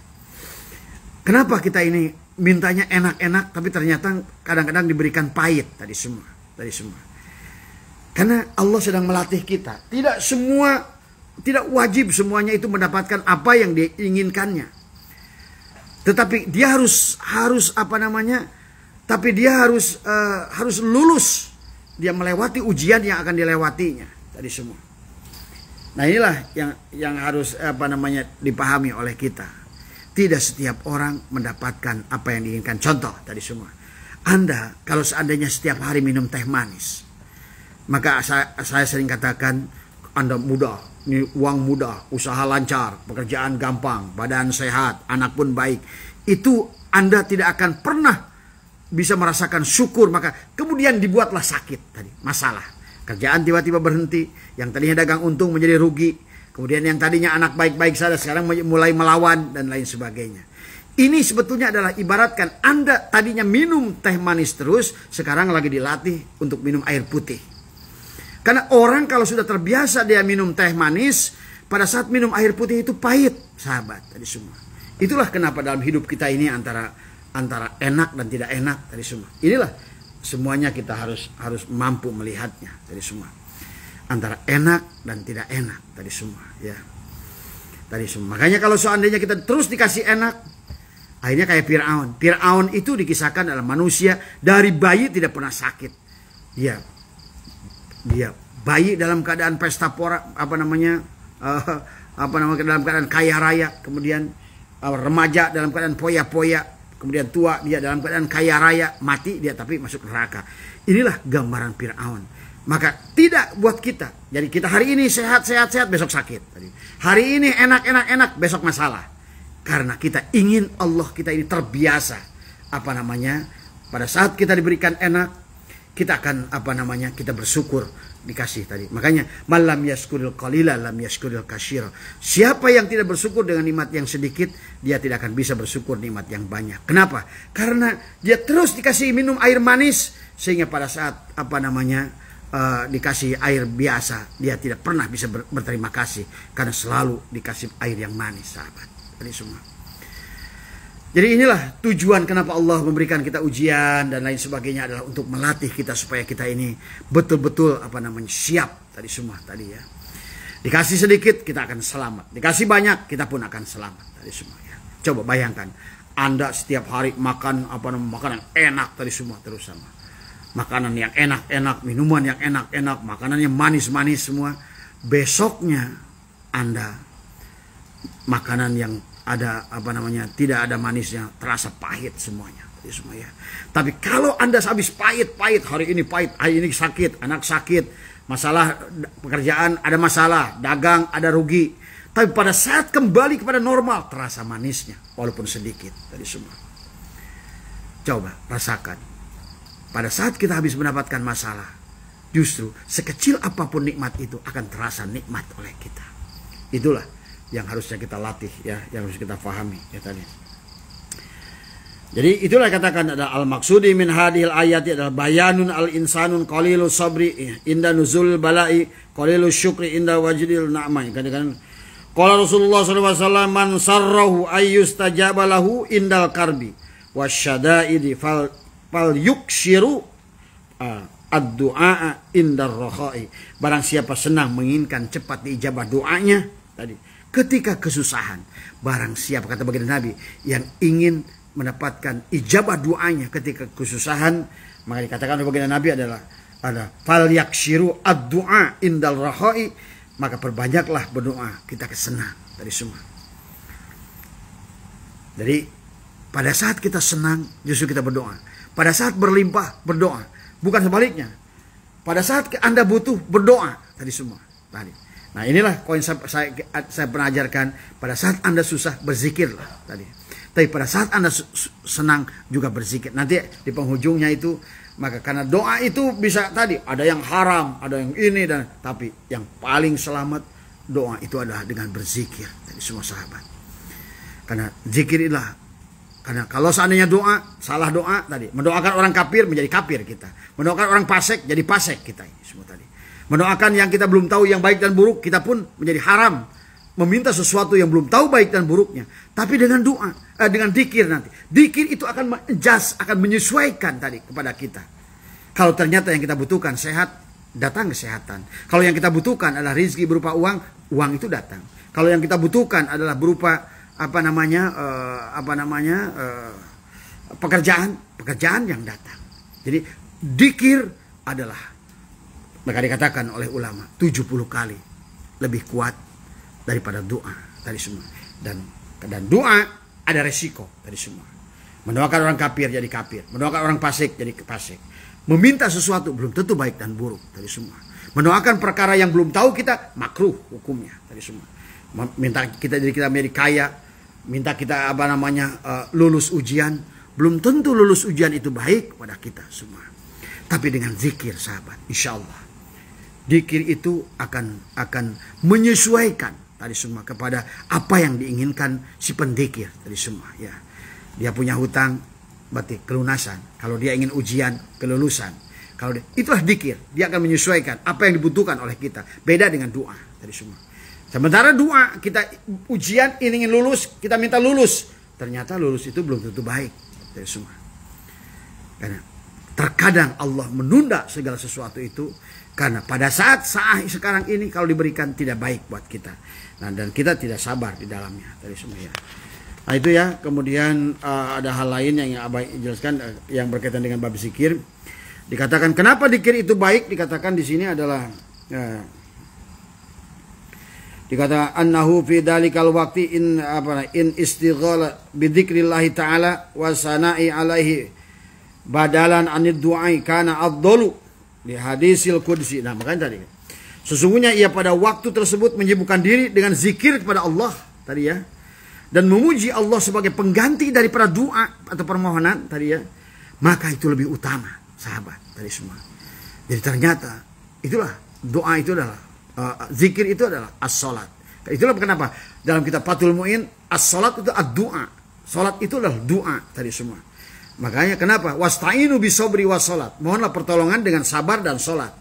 Kenapa kita ini mintanya enak-enak, tapi ternyata kadang-kadang diberikan pahit tadi semua. Karena Allah sedang melatih kita. Tidak wajib semuanya itu mendapatkan apa yang diinginkannya. Tetapi dia harus tapi dia harus lulus. Dia melewati ujian yang akan dilewatinya tadi semua. Nah, inilah yang harus dipahami oleh kita. Tidak setiap orang mendapatkan apa yang diinginkan. Contoh tadi semua. Anda kalau seandainya setiap hari minum teh manis, maka saya sering katakan Anda mudah, ini uang mudah, usaha lancar, pekerjaan gampang, badan sehat, anak pun baik. Itu Anda tidak akan pernah bisa merasakan syukur, maka kemudian dibuatlah sakit tadi, masalah. Kerjaan tiba-tiba berhenti, yang tadinya dagang untung menjadi rugi. Kemudian yang tadinya anak baik-baik saja sekarang mulai melawan dan lain sebagainya. Ini sebetulnya adalah ibaratkan Anda tadinya minum teh manis terus, sekarang lagi dilatih untuk minum air putih. Karena orang kalau sudah terbiasa dia minum teh manis, pada saat minum air putih itu pahit, sahabat tadi semua. Itulah kenapa dalam hidup kita ini antara enak dan tidak enak tadi semua. Inilah semuanya kita harus mampu melihatnya tadi semua. antara enak dan tidak enak tadi semua ya. Tadi semua. Makanya kalau seandainya kita terus dikasih enak, akhirnya kayak Fir'aun. Fir'aun itu dikisahkan adalah manusia dari bayi tidak pernah sakit. Dia bayi dalam keadaan pesta pora, dalam keadaan kaya raya, kemudian remaja dalam keadaan poya-poya, kemudian tua dia dalam keadaan kaya raya, mati dia tapi masuk neraka. Inilah gambaran Fir'aun. Maka tidak buat kita. Jadi kita hari ini sehat, besok sakit. Hari ini enak, besok masalah. Karena kita ingin Allah kita ini terbiasa. Pada saat kita diberikan enak, kita akan kita bersyukur dikasih tadi. Makanya malam yaskuril qalila lam yaskuril katsira. Siapa yang tidak bersyukur dengan nikmat yang sedikit, dia tidak akan bisa bersyukur nikmat yang banyak. Kenapa? Karena dia terus dikasih minum air manis, sehingga pada saat dikasih air biasa, dia tidak pernah bisa berterima kasih karena selalu dikasih air yang manis, sahabat. Ini semua. Jadi inilah tujuan kenapa Allah memberikan kita ujian dan lain sebagainya, adalah untuk melatih kita supaya kita ini betul-betul siap tadi semua tadi ya. Dikasih sedikit kita akan selamat, dikasih banyak kita pun akan selamat tadi semua ya. Coba bayangkan Anda setiap hari makan makanan enak tadi semua terus sama. Makanan yang enak-enak, minuman yang enak-enak, makanan yang manis-manis semua. Besoknya Anda makanan yang ada tidak ada manisnya, terasa pahit semuanya. Ya. Tapi kalau Anda habis pahit, hari ini pahit, hari ini sakit, anak sakit, masalah pekerjaan ada masalah, dagang ada rugi. Tapi pada saat kembali kepada normal, terasa manisnya walaupun sedikit tadi semua. Coba rasakan. Pada saat kita habis mendapatkan masalah, justru sekecil apapun nikmat itu akan terasa nikmat oleh kita. Itulah yang harusnya kita latih ya, yang harus kita pahami ya tadi. Jadi itulah katakan ada al-maksudi min hadhil ayati adalah bayanun al-insanun qalilu sabri inda nuzul balai, qalilu syukri inda wajidil na'mai. Katakan qala Rasulullah sallallahu alaihi wasallam man sarrahu ayyustajaba lahu indal karbi wasyadaidi fal yukshiru ad-du'a indar rakhai. Barang siapa senang menginginkan cepat diijabah doanya tadi ketika kesusahan, barang siapa kata baginda Nabi yang ingin mendapatkan ijabah doanya ketika kesusahan, maka dikatakan oleh baginda Nabi adalah fal yakshiru ad-du'a indal rakhai, maka perbanyaklah berdoa kita kesenang tadi semua. Jadi pada saat kita senang justru kita berdoa. Pada saat berlimpah berdoa, bukan sebaliknya. Pada saat Anda butuh berdoa tadi semua. Tadi. Nah inilah poin saya pernah ajarkan. Pada saat Anda susah berzikirlah tadi. Tapi pada saat Anda senang juga berzikir. Nanti di penghujungnya itu, maka karena doa itu bisa tadi ada yang haram, ada yang ini dan tapi yang paling selamat doa itu adalah dengan berzikir. Tadi semua sahabat. Karena zikirilah. Karena kalau seandainya doa, salah doa tadi, mendoakan orang kafir menjadi kafir kita. Mendoakan orang fasik jadi fasik kita ini semua tadi. Mendoakan yang kita belum tahu yang baik dan buruk, kita pun menjadi haram. Meminta sesuatu yang belum tahu baik dan buruknya. Tapi dengan doa, dengan dzikir nanti. Dzikir itu akan akan menyesuaikan tadi kepada kita. Kalau ternyata yang kita butuhkan sehat, datang kesehatan. Kalau yang kita butuhkan adalah rezeki berupa uang, uang itu datang. Kalau yang kita butuhkan adalah berupa pekerjaan yang datang. Jadi dzikir adalah, maka dikatakan oleh ulama 70 kali lebih kuat daripada doa tadi semua. Dan doa ada resiko tadi semua. Mendoakan orang kafir jadi kafir, mendoakan orang fasik jadi fasik. Meminta sesuatu belum tentu baik dan buruk tadi semua. Mendoakan perkara yang belum tahu kita makruh hukumnya tadi semua. Minta kita jadi kita menjadi kaya, minta kita lulus ujian, belum tentu lulus ujian itu baik pada kita semua. Tapi dengan zikir sahabat, insya Allah zikir itu akan menyesuaikan tadi semua kepada apa yang diinginkan si pendikir tadi semua ya. Dia punya hutang berarti kelunasan, kalau dia ingin ujian kelulusan, kalau itulah zikir, dia akan menyesuaikan apa yang dibutuhkan oleh kita. Beda dengan doa tadi semua. Sementara doa kita ujian ingin lulus, kita minta lulus, ternyata lulus itu belum tentu baik dari semua. Karena terkadang Allah menunda segala sesuatu itu karena pada saat sekarang ini kalau diberikan tidak baik buat kita. Nah, dan kita tidak sabar di dalamnya tadi semua ya. Nah itu ya. Kemudian ada hal lain yang Abah jelaskan yang berkaitan dengan bab zikir. Dikatakan kenapa zikir itu baik? Dikatakan di sini adalah dikatakan annahu fi dalikal waqti in istighala bi dzikrillah taala wa sana'i alaihi badalan anid du'ai kana afdalu di hadisil qudsi. Nah, makanya tadi sesungguhnya ia pada waktu tersebut menyibukkan diri dengan zikir kepada Allah tadi ya, dan memuji Allah sebagai pengganti daripada doa atau permohonan tadi ya, maka itu lebih utama sahabat tadi semua. Jadi ternyata itulah doa itu adalah zikir itu adalah as-salat. Itulah kenapa dalam kitab Fathul Mu'in as-salat itu ad-du'a. Salat itu adalah doa tadi semua. Makanya kenapa wasta'inu bisobri was-salat. Mohonlah pertolongan dengan sabar dan salat.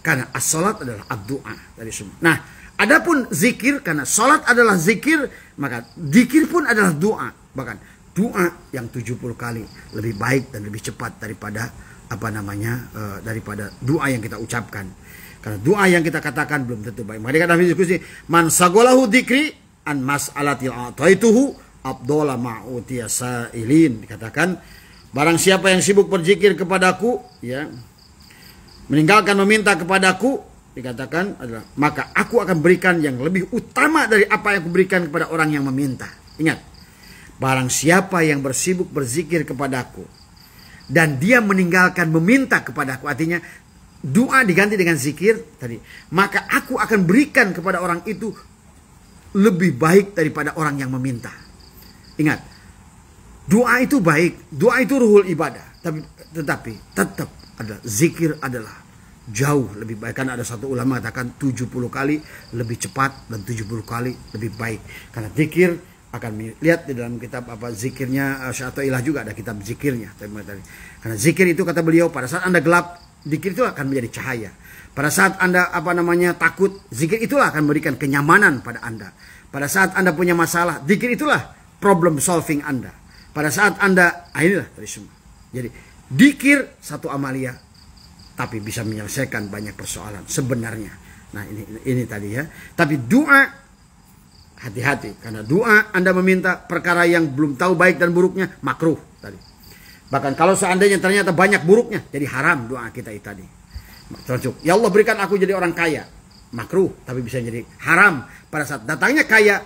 Karena as-salat adalah ad-du'a tadi semua. Nah, adapun zikir, karena salat adalah zikir, maka zikir pun adalah doa. Bahkan doa yang 70 kali lebih baik dan lebih cepat daripada daripada doa yang kita ucapkan. Karena doa yang kita katakan belum tentu baik. Maka dikatakan diskusi, man sagolahu dzikri an mas'alatil ataituhu abdola ma'utiya sa'ilin. Dikatakan barang siapa yang sibuk berzikir kepadaku ya, meninggalkan meminta kepadaku, dikatakan adalah maka aku akan berikan yang lebih utama dari apa yang aku berikan kepada orang yang meminta. Ingat, barang siapa yang bersibuk berzikir kepadaku dan dia meninggalkan meminta kepadaku, artinya doa diganti dengan zikir tadi, maka aku akan berikan kepada orang itu lebih baik daripada orang yang meminta. Ingat, doa itu baik, doa itu ruhul ibadah, tetapi tetap adalah zikir adalah jauh lebih baik. Karena ada satu ulama katakan 70 kali lebih cepat dan 70 kali lebih baik. Karena zikir akan lihat di dalam kitab zikirnya Syaikhul juga ada kitab zikirnya. Karena zikir itu kata beliau pada saat Anda gelap, zikir itu akan menjadi cahaya. Pada saat Anda takut, zikir itulah akan memberikan kenyamanan pada Anda. Pada saat Anda punya masalah, zikir itulah problem solving Anda. Pada saat Anda inilah dari semua. Jadi zikir satu amalia tapi bisa menyelesaikan banyak persoalan sebenarnya. Nah, ini tadi ya. Tapi doa hati-hati, karena doa Anda meminta perkara yang belum tahu baik dan buruknya, makruh tadi. Bahkan kalau seandainya ternyata banyak buruknya, jadi haram doa kita itu tadi. Termasuk, ya Allah berikan aku jadi orang kaya, makruh, tapi bisa jadi haram. Pada saat datangnya kaya,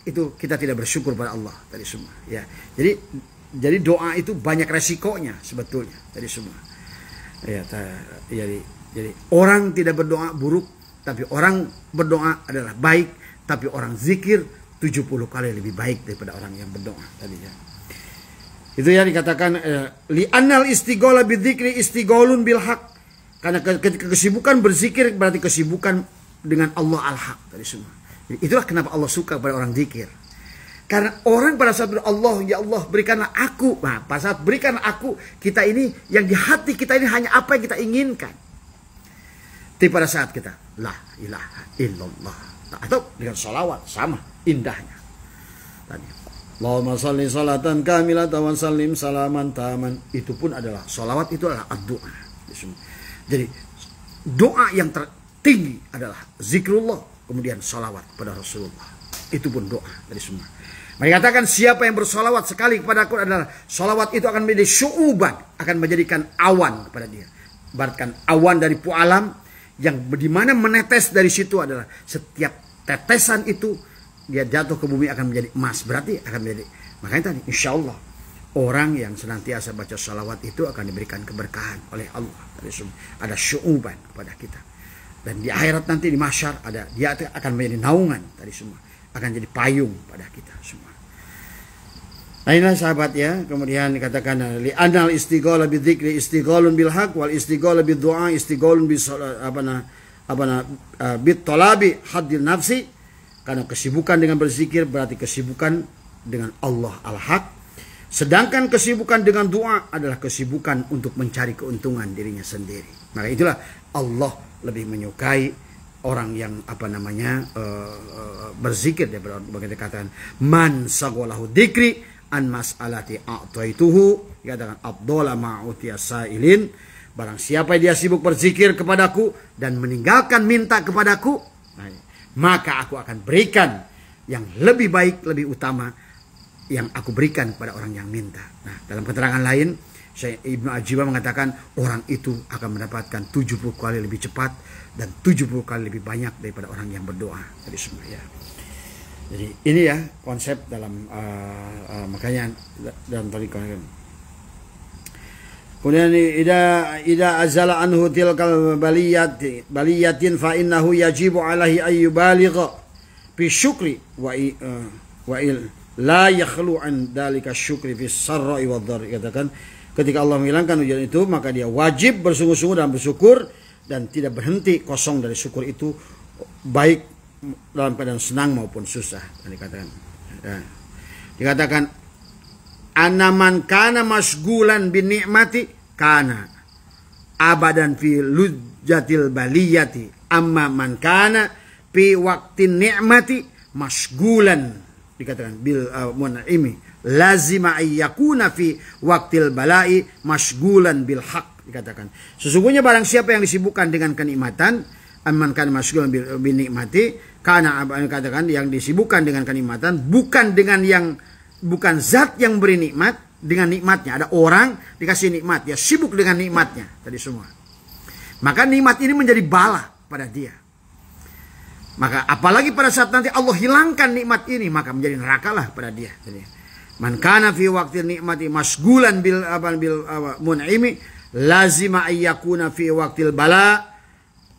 itu kita tidak bersyukur pada Allah tadi semua. Ya, jadi doa itu banyak resikonya sebetulnya tadi semua. Ya, jadi orang tidak berdoa buruk, tapi orang berdoa adalah baik. Tapi orang zikir 70 kali lebih baik daripada orang yang berdoa tadi ya. Itu ya dikatakan li annal istighala bidzikri istighalun bil haq. Karena ketika kesibukan berzikir berarti kesibukan dengan Allah al-haq tadi semua. Jadi itulah kenapa Allah suka pada orang zikir. Karena orang pada saat Allah, ya Allah berikanlah aku. Nah, pada saat berikanlah aku, kita ini yang di hati kita ini hanya apa yang kita inginkan. Tapi pada saat kita la ilaha illallah atau dengan sholawat sama indahnya tadi. Allahumma sholli sholatan kamilatan wa sallim salaman taman. Itu pun adalah sholawat, itu adalah doa. Jadi doa yang tertinggi adalah zikrullah, kemudian sholawat kepada Rasulullah. Itu pun doa dari semua. Mereka katakan siapa yang bersolawat sekali kepada aku adalah sholawat itu akan menjadi syu'uban, akan menjadikan awan kepada dia. Bahkan awan dari pu'alam yang dimana menetes dari situ adalah setiap tetesan itu dia jatuh ke bumi akan menjadi emas, berarti akan menjadi. Makanya tadi insya Allah orang yang senantiasa baca salawat itu akan diberikan keberkahan oleh Allah. Ada syu'uban kepada kita, dan di akhirat nanti di mahsyar ada, dia akan menjadi naungan tadi semua, akan jadi payung pada kita semua. Nah inilah sahabat ya. Kemudian dikatakan li anal istighala bidzikri istighalun bil haq wal istighala bid du'a istighalun bis bit talabi haddil nafsi. Karena kesibukan dengan berzikir berarti kesibukan dengan Allah al-haq. Sedangkan kesibukan dengan doa adalah kesibukan untuk mencari keuntungan dirinya sendiri. Maka itulah Allah lebih menyukai orang yang berzikir daripada bagaimana dikatakan man sagolahu dzikri an mas'alati a'taituhu, dikatakan afdhala ma'utiya sa'ilin, barang siapa dia sibuk berzikir kepadaku dan meninggalkan minta kepadaku, maka aku akan berikan yang lebih baik, lebih utama yang aku berikan kepada orang yang minta. Nah, dalam keterangan lain, Syekh Ibnu Ajibah mengatakan orang itu akan mendapatkan 70 kali lebih cepat dan 70 kali lebih banyak daripada orang yang berdoa. Jadi semua ya. Jadi ini ya konsep dalam makanya dalam tariqah. Kemudian ida azala anhu tilkal baliyatin fa innahu yajibu alaihi ayyubaligha fi syukri wa la yakhlu an dalika syukri fi sarra'i wad dharri. Katakan ketika Allah menghilangkan ujian itu, maka dia wajib bersungguh-sungguh dalam bersyukur dan tidak berhenti kosong dari syukur itu, baik dalam keadaan senang maupun susah. Dikatakan anaman kana masgulan bin ni'mati kana abadan fi lujjatil baliyati, amma man kana fi waqtin ni'mati masgulan, dikatakan bil mun'imi lazima ayyakuna fi waqtil balai masgulan bil haq. Dikatakan sesungguhnya barang siapa yang disibukkan dengan kenikmatan, amman kana masgulan bil nikmati, karena katakan yang disibukkan dengan kenikmatan bukan zat yang beri nikmat dengan nikmatnya. Ada orang dikasih nikmat, dia sibuk dengan nikmatnya tadi semua, maka nikmat ini menjadi bala pada dia. Maka apalagi pada saat nanti Allah hilangkan nikmat ini, maka menjadi nerakalah pada dia. Jadi, man kana fi waqtil nikmati masgulan bil mun'imi lazima ayyakuna fi waqtil bala,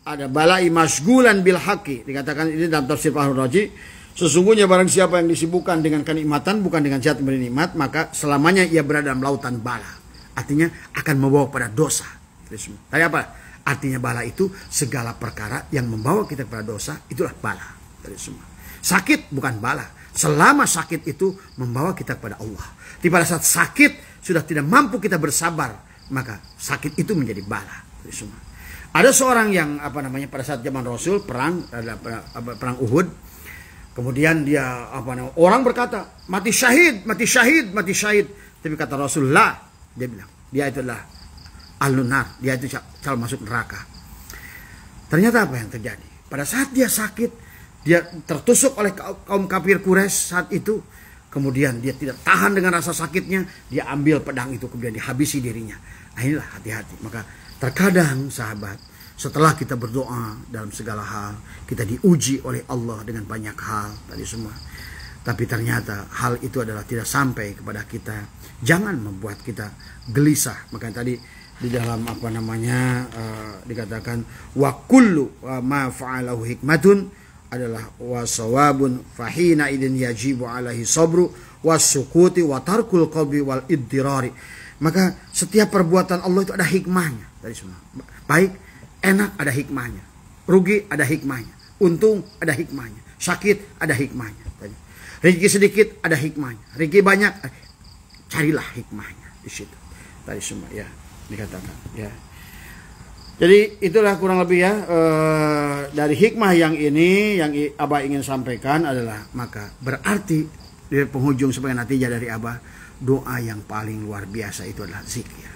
ada balai masgulan bil haqi. Dikatakan ini dalam tafsir Fahrul Razi, sesungguhnya barang siapa yang disibukkan dengan kenikmatan bukan dengan zat memberi nikmat, maka selamanya ia berada dalam lautan bala. Artinya akan membawa pada dosa. Tadi apa? Artinya bala itu segala perkara yang membawa kita kepada dosa, itulah bala. Dari semua. Sakit bukan bala. Selama sakit itu membawa kita kepada Allah. Di pada saat sakit sudah tidak mampu kita bersabar, maka sakit itu menjadi bala. Dari semua. Ada seorang yang pada saat zaman Rasul perang Uhud, kemudian dia orang berkata mati syahid. Tapi kata Rasulullah, dia bilang dia itulah al-nar, dia itu calon masuk neraka. Ternyata apa yang terjadi? Pada saat dia sakit, dia tertusuk oleh kaum kafir Quraisy saat itu. Kemudian dia tidak tahan dengan rasa sakitnya, dia ambil pedang itu kemudian dihabisi dirinya. Nah, inilah hati-hati. Maka terkadang sahabat, setelah kita berdoa dalam segala hal, kita diuji oleh Allah dengan banyak hal tadi semua. Tapi ternyata hal itu adalah tidak sampai kepada kita. Jangan membuat kita gelisah. Maka tadi di dalam dikatakan wa kullu ma fa'alahu hikmatun adalah wasawabun fahina idin yajibu alaihi sabru wasukuti wa tarkul qalbi wal iddirari. Maka setiap perbuatan Allah itu ada hikmahnya dari semua. Baik, enak ada hikmahnya, rugi ada hikmahnya, untung ada hikmahnya, sakit ada hikmahnya. Rezeki sedikit ada hikmahnya, rezeki banyak carilah hikmahnya di situ. Tadi semua ya dikatakan ya. Jadi itulah kurang lebih ya dari hikmah yang ini yang Abah ingin sampaikan adalah, maka berarti di penghujung sebagai natijah dari Abah, doa yang paling luar biasa itu adalah zikir.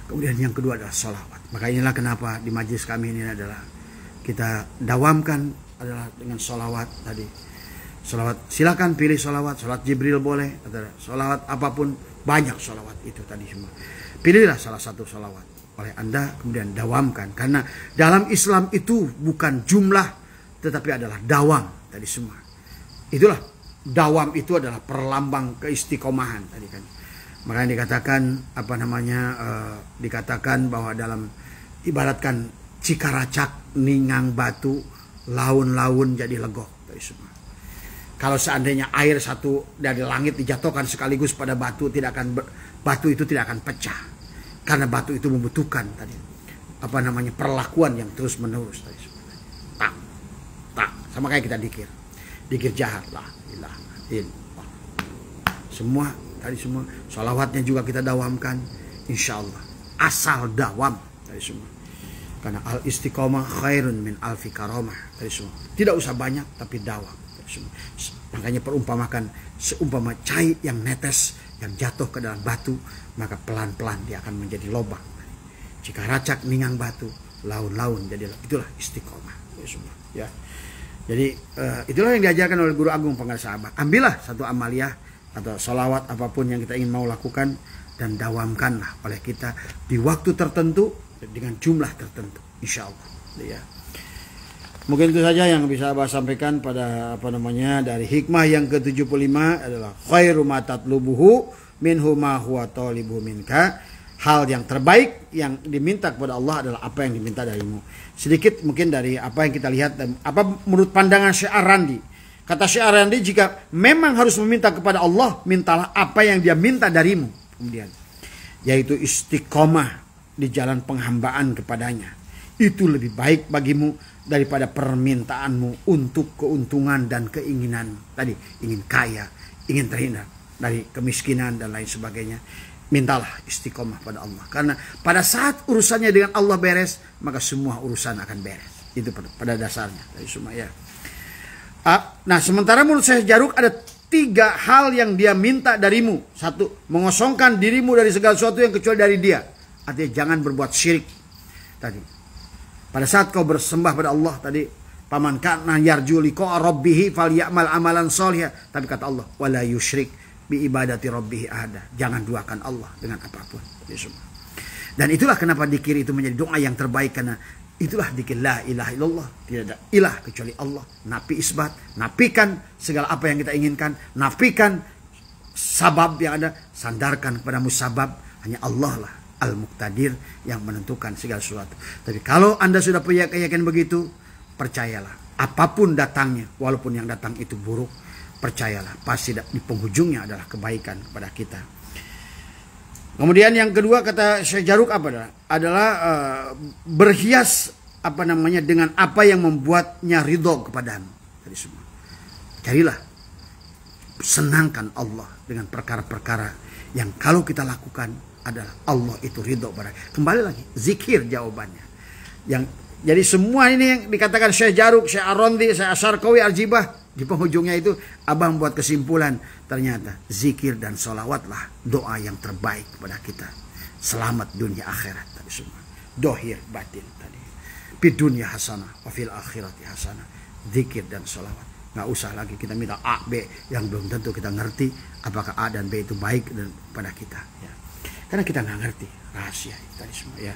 Kemudian yang kedua adalah sholawat. Maka inilah kenapa di majelis kami ini adalah kita dawamkan adalah dengan sholawat tadi. Sholawat, silakan pilih sholawat, sholawat Jibril boleh, atau sholawat apapun, banyak sholawat itu tadi semua. Pilihlah salah satu sholawat oleh Anda, kemudian dawamkan. Karena dalam Islam itu bukan jumlah, tetapi adalah dawam tadi semua. Itulah, dawam itu adalah perlambang keistiqomahan tadi kan. Makanya dikatakan dikatakan bahwa dalam ibaratkan cikaracak ningang batu, laun-laun jadi legok tadi semua. Kalau seandainya air satu dari langit dijatuhkan sekaligus pada batu, batu itu tidak akan pecah. Karena batu itu membutuhkan tadi perlakuan yang terus menerus tadi. Tak sama kayak kita dikir jahat lah, ilaha illallah. Semua tadi semua sholawatnya juga kita dawamkan, insya Allah. Asal dawam tadi semua. Karena al istiqomah khairun min alfi karamah tadi semua. Tidak usah banyak tapi dawam. Makanya perumpamakan seumpama cai yang netes yang jatuh ke dalam batu, maka pelan-pelan dia akan menjadi lubang. Jika racak ningang batu, laun-laun jadilah. Itulah istiqomah. Ya. Jadi itulah yang diajarkan oleh Guru Agung Pangkat Sahabat. Ambillah satu amaliyah atau sholawat apapun yang kita ingin mau lakukan dan dawamkanlah oleh kita di waktu tertentu dengan jumlah tertentu, insya Allah. Ya. Mungkin itu saja yang bisa Abah sampaikan pada dari hikmah yang ke-75 adalah khairu ma tatlubuhu minhu ma huwa talibu minka. Hal yang terbaik yang diminta kepada Allah adalah apa yang diminta darimu. Sedikit mungkin dari apa yang kita lihat dan apa menurut pandangan Syekh Ar-Randi. Kata Syekh Ar-Randi, jika memang harus meminta kepada Allah, mintalah apa yang dia minta darimu. Kemudian yaitu istiqomah di jalan penghambaan kepadanya. Itu lebih baik bagimu daripada permintaanmu untuk keuntungan dan keinginan tadi, ingin kaya, ingin terhindar dari kemiskinan dan lain sebagainya. Mintalah istiqomah pada Allah, karena pada saat urusannya dengan Allah beres, maka semua urusan akan beres. Itu pada dasarnya dari semua ya. Nah, sementara menurut Syekh Jaruk ada 3 hal yang dia minta darimu. 1, mengosongkan dirimu dari segala sesuatu yang kecuali dari dia. Artinya jangan berbuat syirik tadi. Pada saat kau bersembah pada Allah tadi, paman kana yarju liqa rabbih falyamal amalan shalihan. Tapi kata Allah, wala yusyrik bi ibadati rabbih ahada. Jangan duakan Allah dengan apapun. Dan itulah kenapa dzikir itu menjadi doa yang terbaik, karena itulah dzikir la ilaha illallah. Tidak ada ilah kecuali Allah. Nafi isbat, nafikan segala apa yang kita inginkan, nafikan sabab yang ada, sandarkan kepada musabab. Hanya Allah lah Al-Muqtadir yang menentukan segala sesuatu. Tapi kalau Anda sudah punya keyakinan begitu, percayalah, apapun datangnya, walaupun yang datang itu buruk, percayalah, pasti di penghujungnya adalah kebaikan kepada kita. Kemudian yang kedua kata Syekh Jaruk adalah berhias dengan apa yang membuatnya ridho kepadamu. Tadi semua. Carilah, senangkan Allah dengan perkara-perkara yang kalau kita lakukan adalah Allah itu ridho pada. Kembali lagi, zikir jawabannya. Jadi semua ini yang dikatakan Syekh Jaruk, Syekh Ar-Randi, Syekh Asyarqawi, Al-Jibah, di penghujungnya itu abang buat kesimpulan, ternyata zikir dan sholawatlah doa yang terbaik kepada kita. Selamat dunia akhirat tadi semua. Dohir batin tadi. Di dunia hasanah, wa fil akhirati hasanah. Zikir dan sholawat. Nggak usah lagi kita minta A, B yang belum tentu kita ngerti apakah A dan B itu baik dan pada kita. Ya. Karena kita nggak ngerti rahasia tadi semua ya.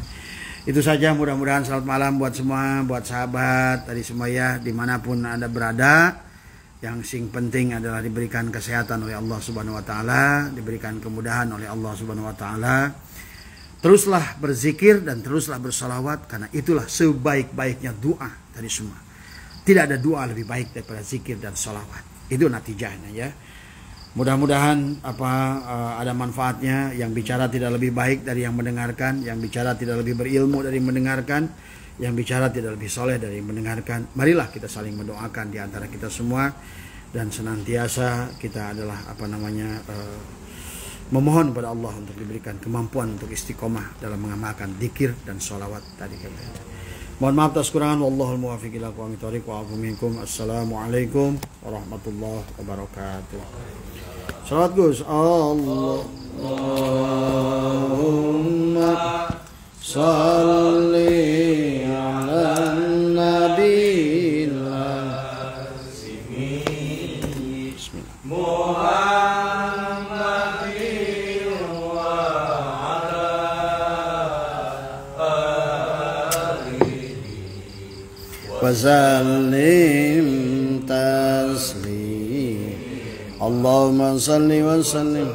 Itu saja, mudah-mudahan selamat malam buat semua, buat sahabat tadi semua ya, dimanapun Anda berada. Yang sing penting adalah diberikan kesehatan oleh Allah Subhanahu Wa Taala, diberikan kemudahan oleh Allah Subhanahu Wa Taala. Teruslah berzikir dan teruslah bersalawat, karena itulah sebaik-baiknya doa tadi semua. Tidak ada doa lebih baik daripada zikir dan salawat. Itu natijahnya ya. Mudah-mudahan ada manfaatnya. Yang bicara tidak lebih baik dari yang mendengarkan, yang bicara tidak lebih berilmu dari yang mendengarkan, yang bicara tidak lebih soleh dari yang mendengarkan. Marilah kita saling mendoakan di antara kita semua, dan senantiasa kita adalah memohon kepada Allah untuk diberikan kemampuan untuk istiqomah dalam mengamalkan dzikir dan sholawat tadi. Mohon maaf atas kekurangan. Wallahul muwaffiq ila aqwamit thoriq wa a'udzu minkum. Assalamualaikum warahmatullahi wabarakatuh. Salawat Gus. Allahumma salli ala nabiyil Muhammadin wa ala alihi wa sallim taslim. Allahumma salli wa sallim